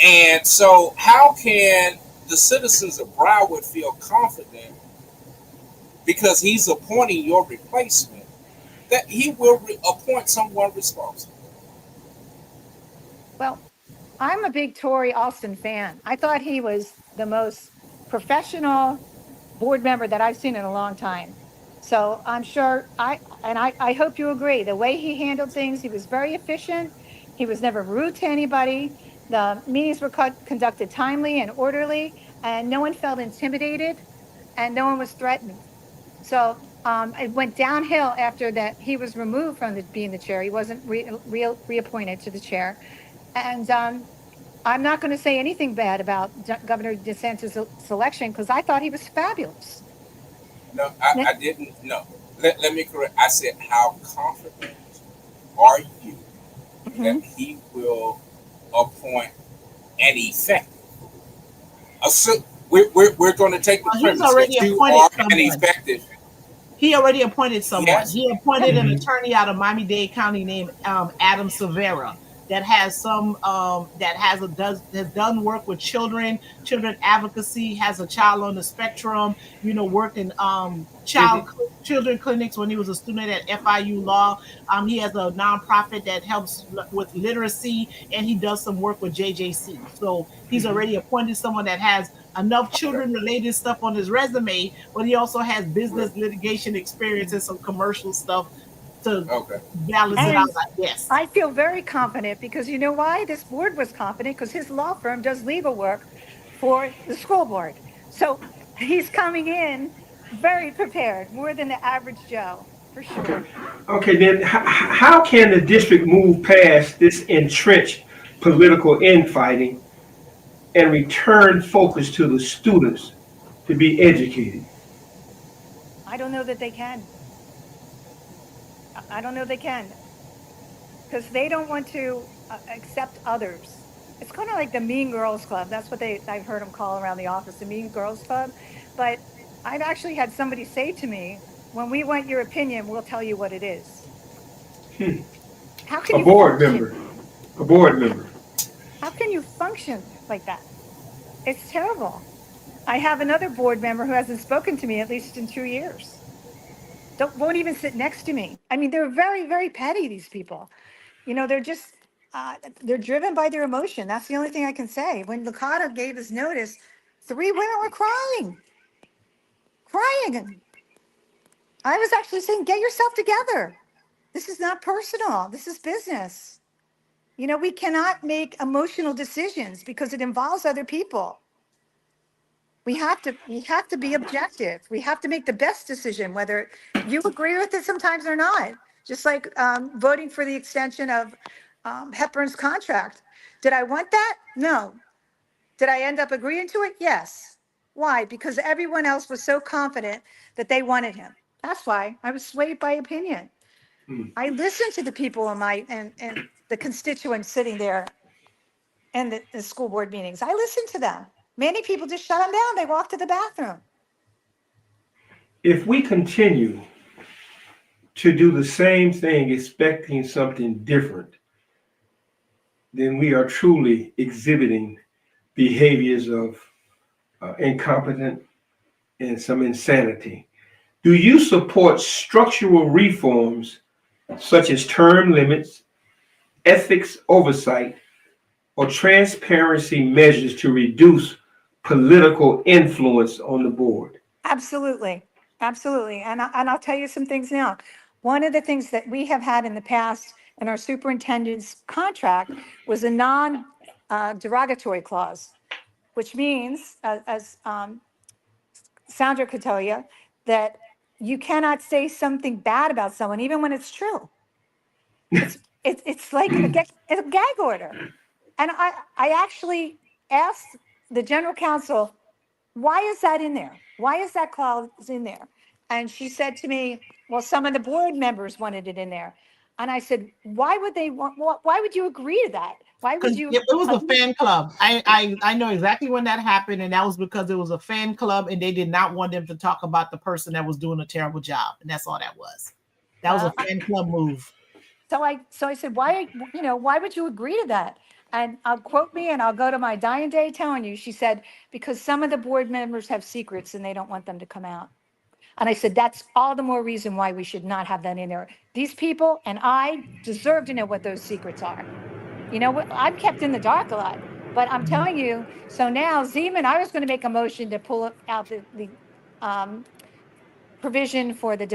And so how can the citizens of Broward feel confident, because he's appointing your replacement, that he will appoint someone responsible? Well, I'm a big Tori Austin fan. I thought he was the most professional board member that I've seen in a long time. So I'm sure I hope you agree. The way he handled things, he was very efficient. He was never rude to anybody. The meetings were conducted timely and orderly, and no one felt intimidated, and no one was threatened. So it went downhill after that. He was removed from being the chair. He wasn't reappointed to the chair. And I'm not going to say anything bad about Governor DeSantis' selection, because I thought he was fabulous. No, I didn't. No, let me correct. I said, how confident are you that he will appoint an effective? We're going to take the premise that you are an effective. He already appointed someone. Yes. He appointed an attorney out of Miami-Dade County named Adam Silvera that has some has done work with children advocacy, has a child on the spectrum, worked in children clinics when he was a student at FIU Law. He has a nonprofit that helps with literacy, and he does some work with JJC. So he's already appointed someone that has enough children related stuff on his resume, but he also has business litigation experience and some commercial stuff to balance it out, I guess. I feel very confident because you know why? This board was confident because his law firm does legal work for the school board. So he's coming in very prepared, more than the average Joe, for sure. Okay, then how can the district move past this entrenched political infighting and return focus to the students to be educated? I don't know that they can. I don't know they can because they don't want to accept others. It's kind of like the Mean Girls Club. That's what I've heard them call around the office, the Mean Girls Club. But I've actually had somebody say to me, when we want your opinion, we'll tell you what it is. How can a board member? How can you function like that? It's terrible. I have another board member who hasn't spoken to me at least in 2 years. Won't even sit next to me. I mean, they're very, very petty, these people. They're just, they're driven by their emotion. That's the only thing I can say. When Licata gave his notice, 3 women were crying. I was actually saying, get yourself together. This is not personal. This is business. We cannot make emotional decisions because it involves other people. We have to be objective. We have to make the best decision, whether you agree with it sometimes or not. Just like voting for the extension of Hepburn's contract. Did I want that? No. Did I end up agreeing to it? Yes. Why? Because everyone else was so confident that they wanted him. That's why I was swayed by opinion. I listened to the people and the constituents sitting there in the school board meetings. I listened to them. Many people just shut them down. They walked to the bathroom. If we continue to do the same thing, expecting something different, then we are truly exhibiting behaviors of incompetent and some insanity. Do you support structural reforms such as term limits, ethics oversight, or transparency measures to reduce political influence on the board? Absolutely. And I'll tell you some things now. One of the things that we have had in the past in our superintendent's contract was a non-derogatory clause, which means, as Sandra could tell you, that you cannot say something bad about someone, even when it's true. It's like a gag order. And I actually asked the general counsel, why is that in there? Why is that clause in there? And she said to me, well, some of the board members wanted it in there. And I said, why would you agree to that? Why would you? It was a fan club. I know exactly when that happened, and that was because it was a fan club, and they did not want them to talk about the person that was doing a terrible job, and that's all that was. That was a fan club move. So I said, why would you agree to that? And I'll quote me, and I'll go to my dying day telling you. She said, because some of the board members have secrets, and they don't want them to come out. And I said, that's all the more reason why we should not have that in there. These people and I deserve to know what those secrets are. I'm kept in the dark a lot, but I'm telling you. So now Zeman, I was going to make a motion to pull out the provision for the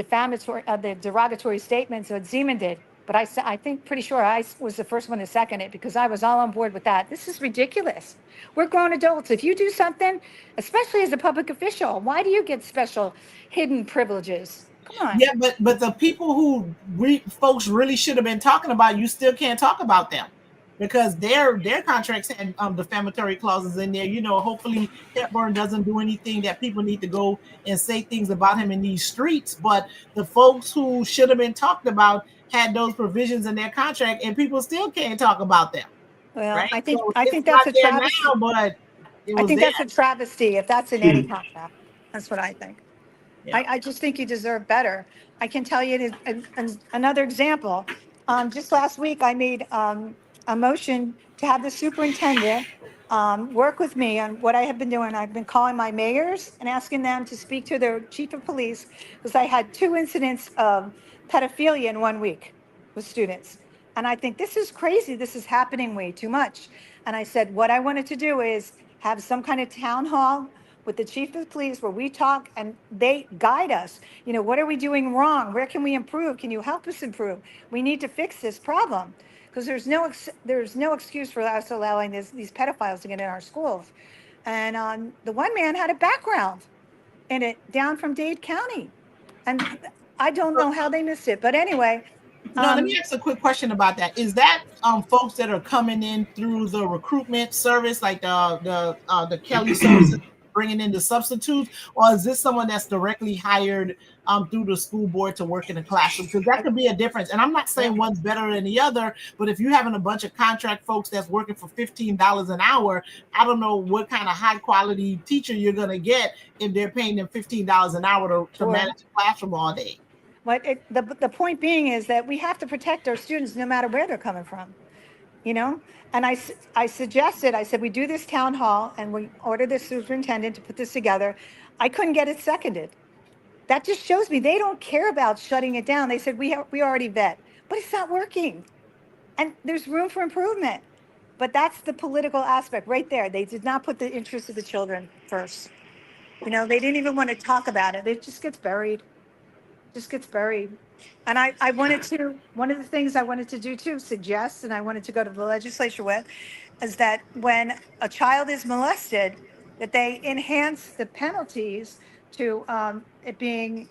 derogatory statements that Zeman did. But I think pretty sure I was the first one to second it because I was all on board with that. This is ridiculous. We're grown adults. If you do something, especially as a public official, why do you get special hidden privileges? Come on. Yeah, but the people who folks really should have been talking about, you still can't talk about them because their contracts had defamatory clauses in there. Hopefully Hepburn doesn't do anything that people need to go and say things about him in these streets. But the folks who should have been talked about had those provisions in their contract, and people still can't talk about them. Well, right? I think that's a travesty. Now, but I think that's a travesty if that's in any contract. That's what I think. Yeah. I just think you deserve better. I can tell you another example. Just last week, I made a motion to have the superintendent work with me on what I have been doing. I've been calling my mayors and asking them to speak to their chief of police because I had 2 incidents of pedophilia in 1 week with students. And I think this is crazy. This is happening way too much. And I said, what I wanted to do is have some kind of town hall with the chief of police where we talk and they guide us. You know, what are we doing wrong? Where can we improve? Can you help us improve? We need to fix this problem because there's no excuse for us allowing these pedophiles to get in our schools. And the one man had a background in it down from Dade County. And I don't know how they missed it. But anyway, No, let me ask a quick question about that. Is that folks that are coming in through the recruitment service, like the Kelly services, bringing in the substitutes, or is this someone that's directly hired through the school board to work in the classroom? Because that could be a difference. And I'm not saying one's better than the other, but if you're having a bunch of contract folks that's working for $15 an hour, I don't know what kind of high quality teacher you're going to get if they're paying them $15 an hour to manage a classroom all day. But the point being is that we have to protect our students no matter where they're coming from, you know? And I suggested, I said, we do this town hall and we order the superintendent to put this together. I couldn't get it seconded. That just shows me they don't care about shutting it down. They said, we already vet, but it's not working. And there's room for improvement. But that's the political aspect right there. They did not put the interests of the children first. You know, they didn't even want to talk about it. It just gets buried. And I wanted to, one of the things I wanted to do too, suggest, and I wanted to go to the legislature with, is that when a child is molested, that they enhance the penalties to it being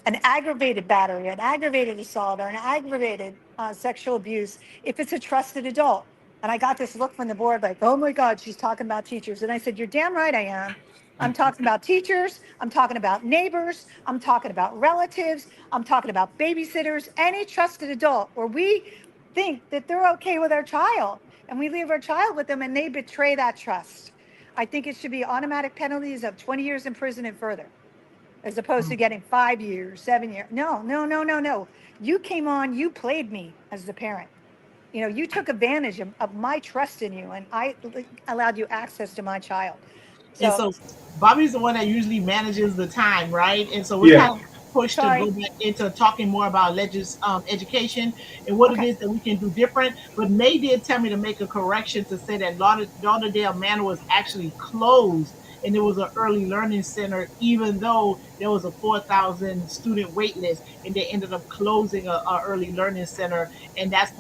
an aggravated battery, an aggravated assault, or an aggravated sexual abuse if it's a trusted adult. And I got this look from the board like, oh my God, she's talking about teachers. And I said, you're damn right I am. I'm talking about teachers, I'm talking about neighbors, I'm talking about relatives, I'm talking about babysitters, any trusted adult where we think that they're okay with our child and we leave our child with them and they betray that trust. I think it should be automatic penalties of 20 years in prison and further, as opposed to getting 5 years, 7 years. No. You came on, you played me as the parent. You know, you took advantage of my trust in you and I allowed you access to my child. And so Bobby's the one that usually manages the time, right? And so we're kind of pushed to go back into talking more about education and what it is that we can do different. But May did tell me to make a correction to say that Lauderdale Manor was actually closed and it was an early learning center, even though there was a 4,000 student wait list, and they ended up closing a early learning center, and that's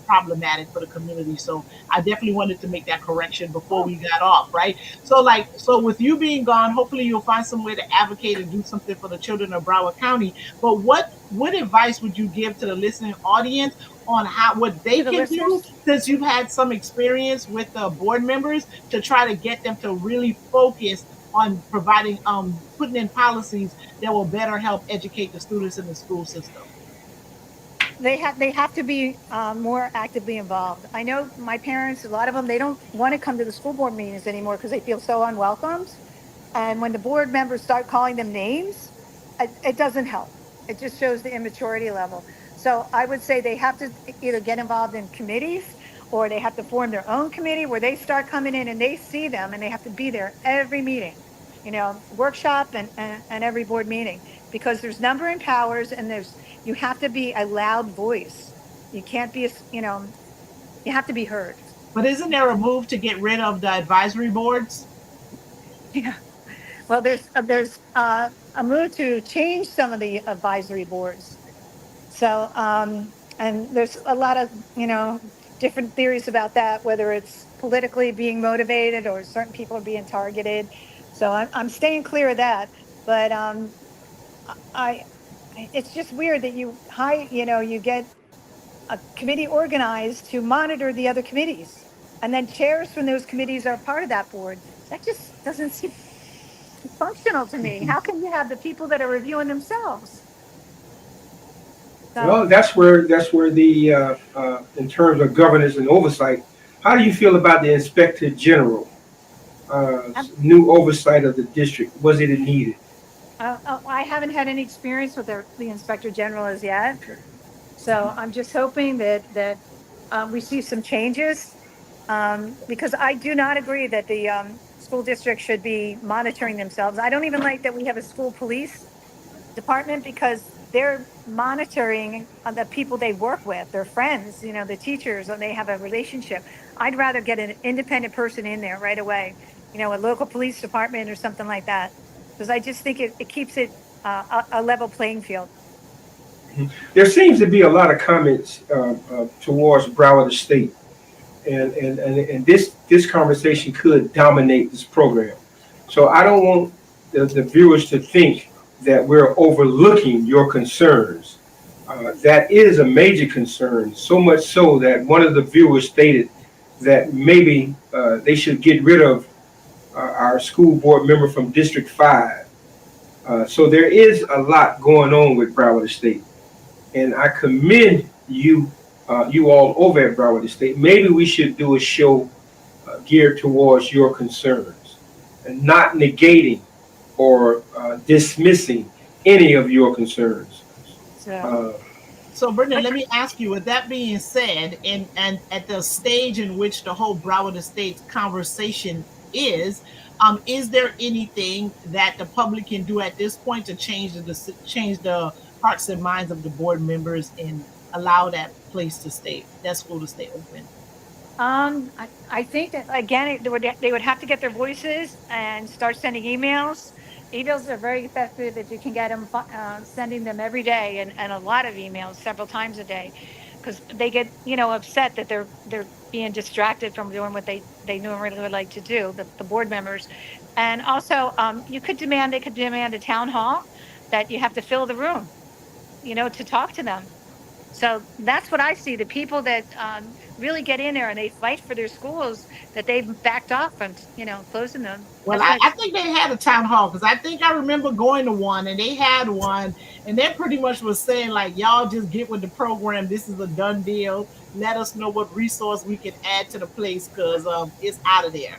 problematic for the community. So I definitely wanted to make that correction before we got off, right? So with you being gone, hopefully you'll find some way to advocate and do something for the children of Broward County. But what advice would you give to the listening audience on what they can do, since you've had some experience with the board members, to try to get them to really focus on providing, putting in policies that will better help educate the students in the school system? They have to be more actively involved. I know my parents, a lot of them, they don't want to come to the school board meetings anymore because they feel so unwelcomed. And when the board members start calling them names, it doesn't help. It just shows the immaturity level. So I would say they have to either get involved in committees or they have to form their own committee where they start coming in and they see them and they have to be there every meeting, you know, workshop and every board meeting, because there's number and powers and you have to be a loud voice. You can't be, you have to be heard. But isn't there a move to get rid of the advisory boards? Yeah. Well, there's a move to change some of the advisory boards. So, and there's a lot of, different theories about that, whether it's politically being motivated or certain people are being targeted. So I'm staying clear of that. But it's just weird that you get a committee organized to monitor the other committees, and then chairs from those committees are part of that board. That just doesn't seem functional to me. How can you have the people that are reviewing themselves? So, well, that's where the in terms of governance and oversight, how do you feel about the Inspector General new oversight of the district? Was it needed? I haven't had any experience with the Inspector General as yet. Okay. So I'm just hoping that we see some changes, because I do not agree that the school district should be monitoring themselves. I don't even like that we have a school police department, because they're monitoring the people they work with, their friends, the teachers, and they have a relationship. I'd rather get an independent person in there right away, a local police department or something like that, because I just think it keeps it a level playing field. There seems to be a lot of comments towards Broward State, and this conversation could dominate this program. So I don't want the viewers to think that we're overlooking your concerns. That is a major concern, so much so that one of the viewers stated that maybe they should get rid of our school board member from District 5. So there is a lot going on with Broward State, and I commend you all over at Broward State. Maybe we should do a show geared towards your concerns and not negating or dismissing any of your concerns. So Brenda, let me ask you, with that being said, and at the stage in which the whole Broward Estates conversation is there anything that the public can do at this point to change the hearts and minds of the board members and allow that school to stay open? I think that, again, they would have to get their voices and start sending emails. Emails are very effective if you can get them, sending them every day, and a lot of emails several times a day, because they get upset that they're being distracted from doing what they normally would like to do, the board members. And also, they could demand a town hall that you have to fill the room, to talk to them. So that's what I see. The people that really get in there and they fight for their schools, that they've backed off from, closing them. Well, I think they had a town hall, because I think I remember going to one, and they had one, and they pretty much was saying, like, y'all just get with the program. This is a done deal. Let us know what resource we can add to the place, because it's out of there.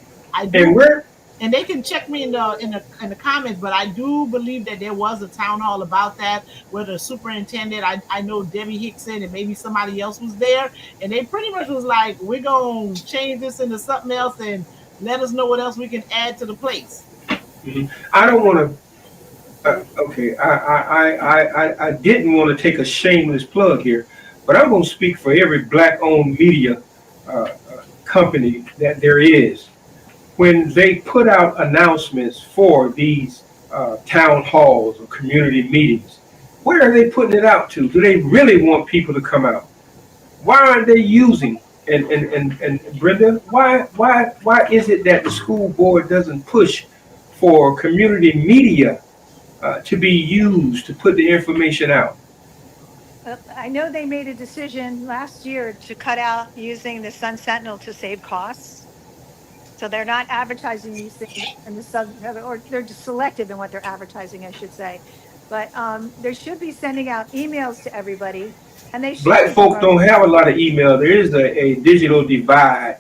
And they can check me in the comments, but I do believe that there was a town hall about that, where the superintendent, I know Debbie Hickson and maybe somebody else was there, and they pretty much was like, we're going to change this into something else and let us know what else we can add to the place. Mm-hmm. I don't want to, okay, I didn't want to take a shameless plug here, but I'm going to speak for every Black-owned media company that there is. When they put out announcements for these town halls or community meetings, where are they putting it out to? Do they really want people to come out? Why aren't they using? And Brenda, why is it that the school board doesn't push for community media to be used to put the information out? I know they made a decision last year to cut out using the Sun Sentinel to save costs. So they're not advertising these things in the Sun, or they're just selective in what they're advertising, I should say. But they should be sending out emails to everybody, and they should. Black folk don't have a lot of email. There is a digital divide,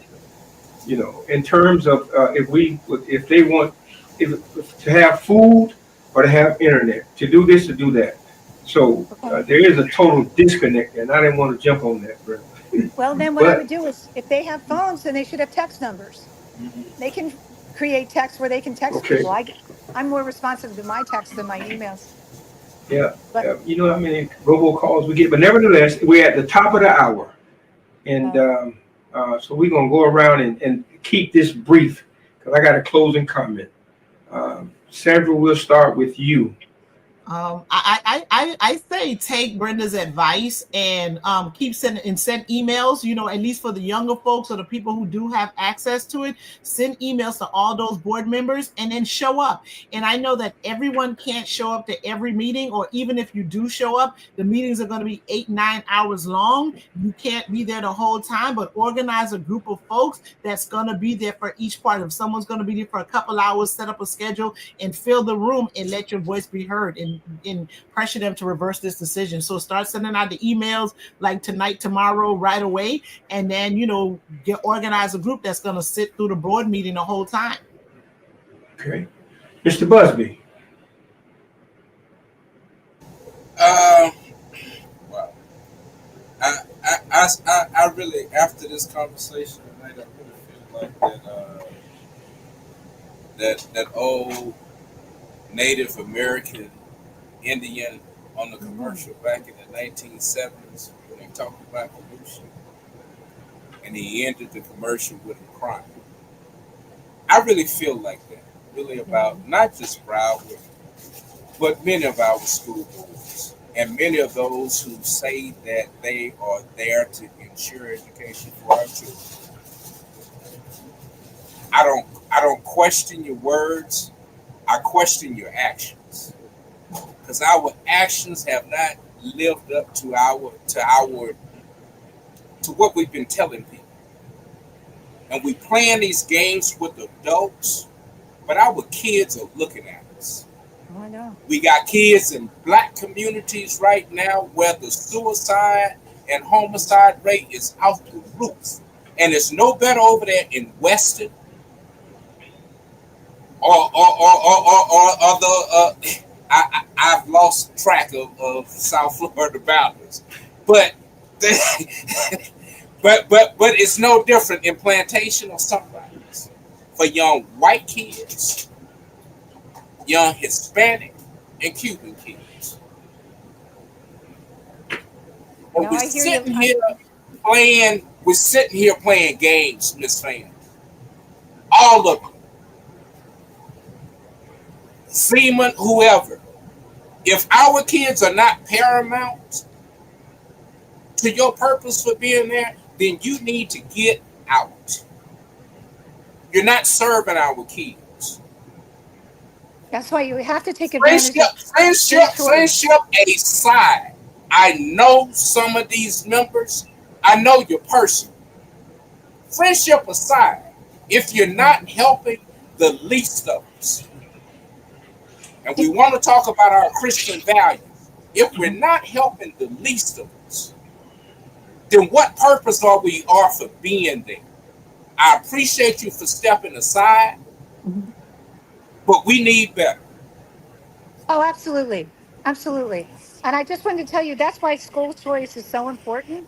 in terms of if they want to have food or to have internet, to do this or do that. So there is a total disconnect, and I didn't want to jump on that, Brenda. Well, then what I would do is, if they have phones, then they should have text numbers. Mm-hmm. They can create text where they can text people. I'm more responsive to my texts than my emails. Yeah, but, you know how many robocalls we get, but nevertheless, we're at the top of the hour, and so we're gonna go around and keep this brief, because I got a closing comment. Sandra, we'll start with you. I say take Brenda's advice and send emails, at least for the younger folks or the people who do have access to it. Send emails to all those board members and then show up. And I know that everyone can't show up to every meeting, or even if you do show up, the meetings are going to be 8-9 hours long. You can't be there the whole time, but organize a group of folks that's going to be there for each part. If someone's going to be there for a couple hours, set up a schedule and fill the room and let your voice be heard, and pressure them to reverse this decision. So start sending out the emails like tonight, tomorrow, right away, and then organize a group that's going to sit through the board meeting the whole time. Okay, Mr. Busby. Well, I I really, after this conversation tonight, I really feel like that old Native American Indian on the commercial back in the 1970s when they talked about pollution, and he ended the commercial with a crime. I really feel like that, really about not just Broward, but many of our school boards and many of those who say that they are there to ensure education for our children. I don't question your words. I question your actions, because our actions have not lived up to what we've been telling people. And we playing these games with adults, but our kids are looking at us. Oh, I know. We got kids in black communities right now where the suicide and homicide rate is out the roof. And it's no better over there in Weston or the I've lost track of South Florida boundaries. But but it's no different in Plantation or Sunrise for young white kids, young Hispanic and Cuban kids. And No, I hear you. we're sitting here playing games, Miss Fam. All of them. Seaman, whoever. If our kids are not paramount to your purpose for being there, then you need to get out. You're not serving our kids. That's why you have to take advantage Friendship aside. I know some of these members. I know your person. Friendship aside, if you're not helping the least of us, and we want to talk about our Christian values, if we're not helping the least of us, then what purpose are we for being there? I appreciate you for stepping aside, but we need better. Oh, absolutely. Absolutely. And I just wanted to tell you that's why school choice is so important.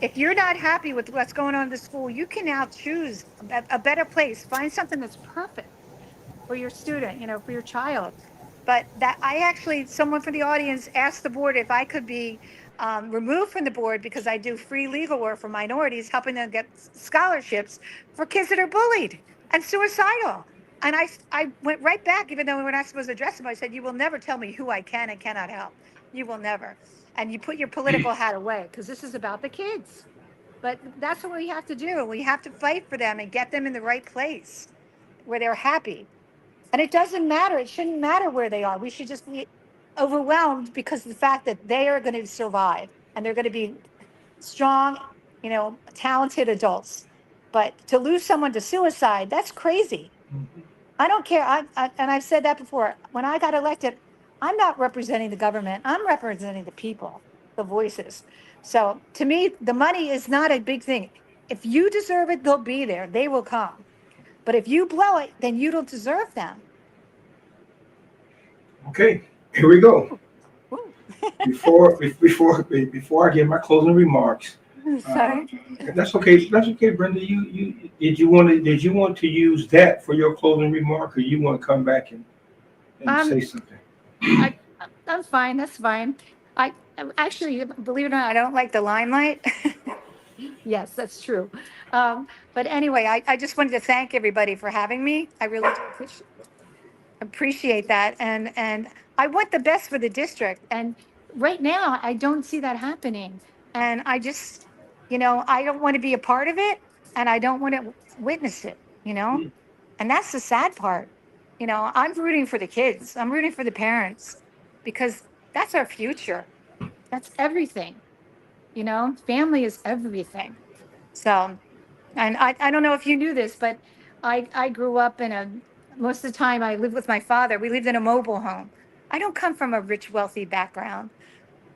If you're not happy with what's going on in the school, you can now choose a better place. Find something that's perfect for your student, for your child. But that I actually, someone from the audience asked the board if I could be removed from the board because I do free legal work for minorities, helping them get scholarships for kids that are bullied and suicidal. And I went right back, even though we were not supposed to address them. I said, you will never tell me who I can and cannot help. You will never. And you put your political hat away because this is about the kids. But that's what we have to do. We have to fight for them and get them in the right place where they're happy. And it doesn't matter. It shouldn't matter where they are. We should just be overwhelmed because of the fact that they are going to survive and they're going to be strong, talented adults. But to lose someone to suicide, that's crazy. I don't care. And I've said that before. When I got elected, I'm not representing the government. I'm representing the people, the voices. So to me, the money is not a big thing. If you deserve it, they'll be there. They will come. But if you blow it, then you don't deserve them. Okay, here we go. Ooh. Before I give my closing remarks, Sorry. that's okay. That's okay, Brenda. You did you want to use that for your closing remark, or you want to come back and say something? I'm fine. That's fine. I actually, believe it or not, I don't like the limelight. Yes, that's true. But anyway, I just wanted to thank everybody for having me. I really do appreciate that. And I want the best for the district. And right now, I don't see that happening. And I just, I don't want to be a part of it and I don't want to witness it, And that's the sad part. I'm rooting for the kids. I'm rooting for the parents because that's our future. That's everything. Family is everything. So, and I don't know if you knew this, but I grew up most of the time I lived with my father. We lived in a mobile home. I don't come from a rich, wealthy background.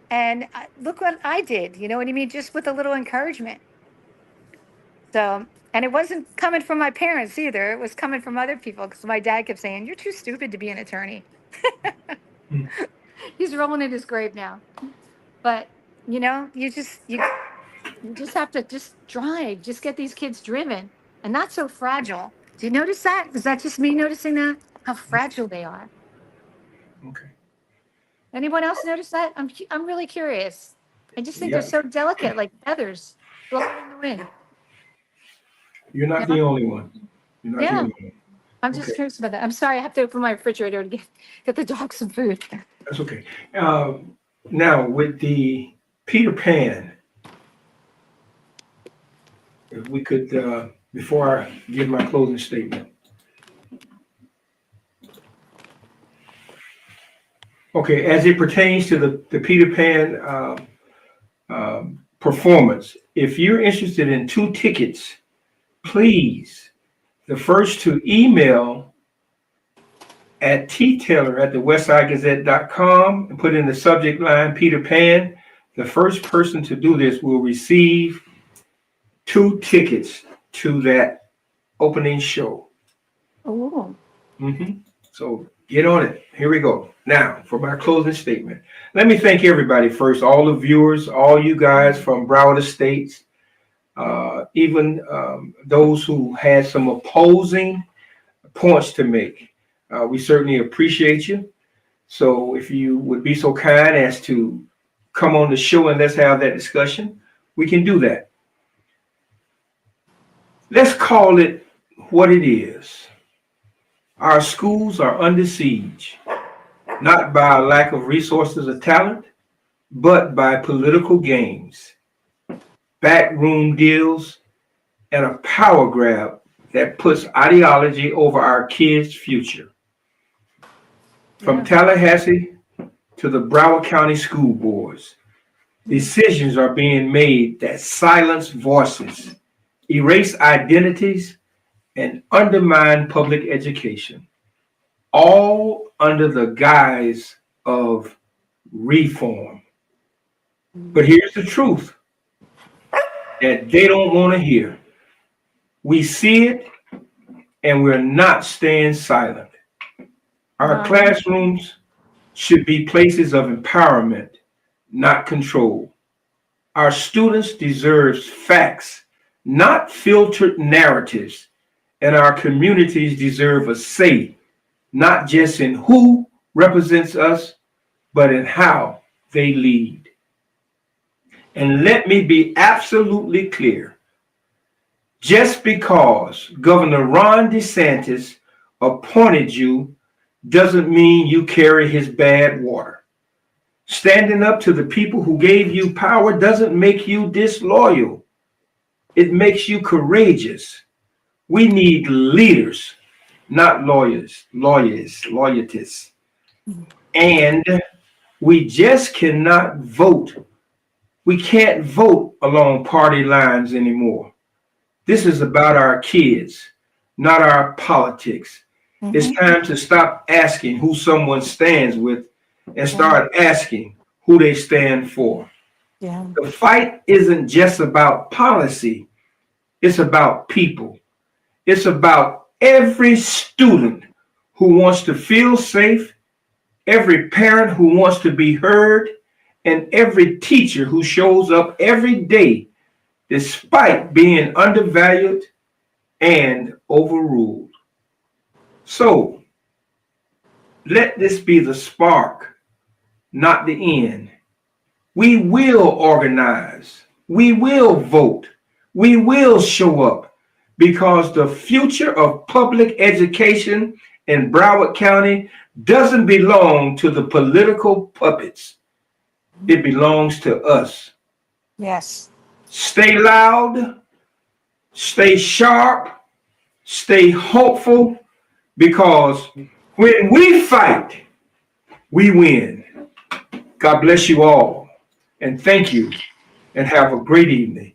And look what I did. You know what I mean? Just with a little encouragement. So, and it wasn't coming from my parents either. It was coming from other people because my dad kept saying, "You're too stupid to be an attorney." He's rolling in his grave now. But, you You just have to just drive, just get these kids driven and not so fragile. Do you notice that? Is that just me noticing that? How fragile they are. Okay. Anyone else notice that? I'm really curious. I just think Yeah. they're so delicate, like feathers blowing in the wind. You're not Yeah. the only one. You're not the Yeah. only one. I'm just Okay. curious about that. I'm sorry, I have to open my refrigerator to get the dog some food. That's okay. Now with the Peter Pan, if we could, before I give my closing statement. Okay, as it pertains to the Peter Pan performance, if you're interested in 2 tickets, please, the first to email atttaylor@thewestsidegazette.com and put in the subject line Peter Pan. The first person to do this will receive 2 tickets to that opening show. Oh. So get on it. Here we go. Now, for my closing statement, let me thank everybody first, all the viewers, all you guys from Broward Estates, even those who had some opposing points to make. We certainly appreciate you. So if you would be so kind as to come on the show and let's have that discussion, we can do that. Let's call it what it is. Our schools are under siege, not by a lack of resources or talent, but by political games, backroom deals, and a power grab that puts ideology over our kids' future. From Tallahassee to the Broward County school boards, decisions are being made that silence voices, erase identities, and undermine public education, all under the guise of reform. But here's the truth that they don't want to hear. We see it, and we're not staying silent. Our classrooms should be places of empowerment, not control. Our students deserve facts, not filtered narratives, and our communities deserve a say, not just in who represents us, but in how they lead. And let me be absolutely clear. Just because Governor Ron DeSantis appointed you doesn't mean you carry his bad water. Standing up to the people who gave you power doesn't make you disloyal. It makes you courageous. We need leaders, not loyalists. And we just cannot vote. We can't vote along party lines anymore. This is about our kids, not our politics. It's time to stop asking who someone stands with and start asking who they stand for. The fight isn't just about policy. It's about people. It's about every student who wants to feel safe, every parent who wants to be heard, and every teacher who shows up every day despite being undervalued and overruled. So let this be the spark, not the end. We will organize. We will vote. We will show up because the future of public education in Broward County doesn't belong to the political puppets. It belongs to us. Yes. Stay loud, stay sharp, stay hopeful, because when we fight, we win. God bless you all, and thank you, and have a great evening.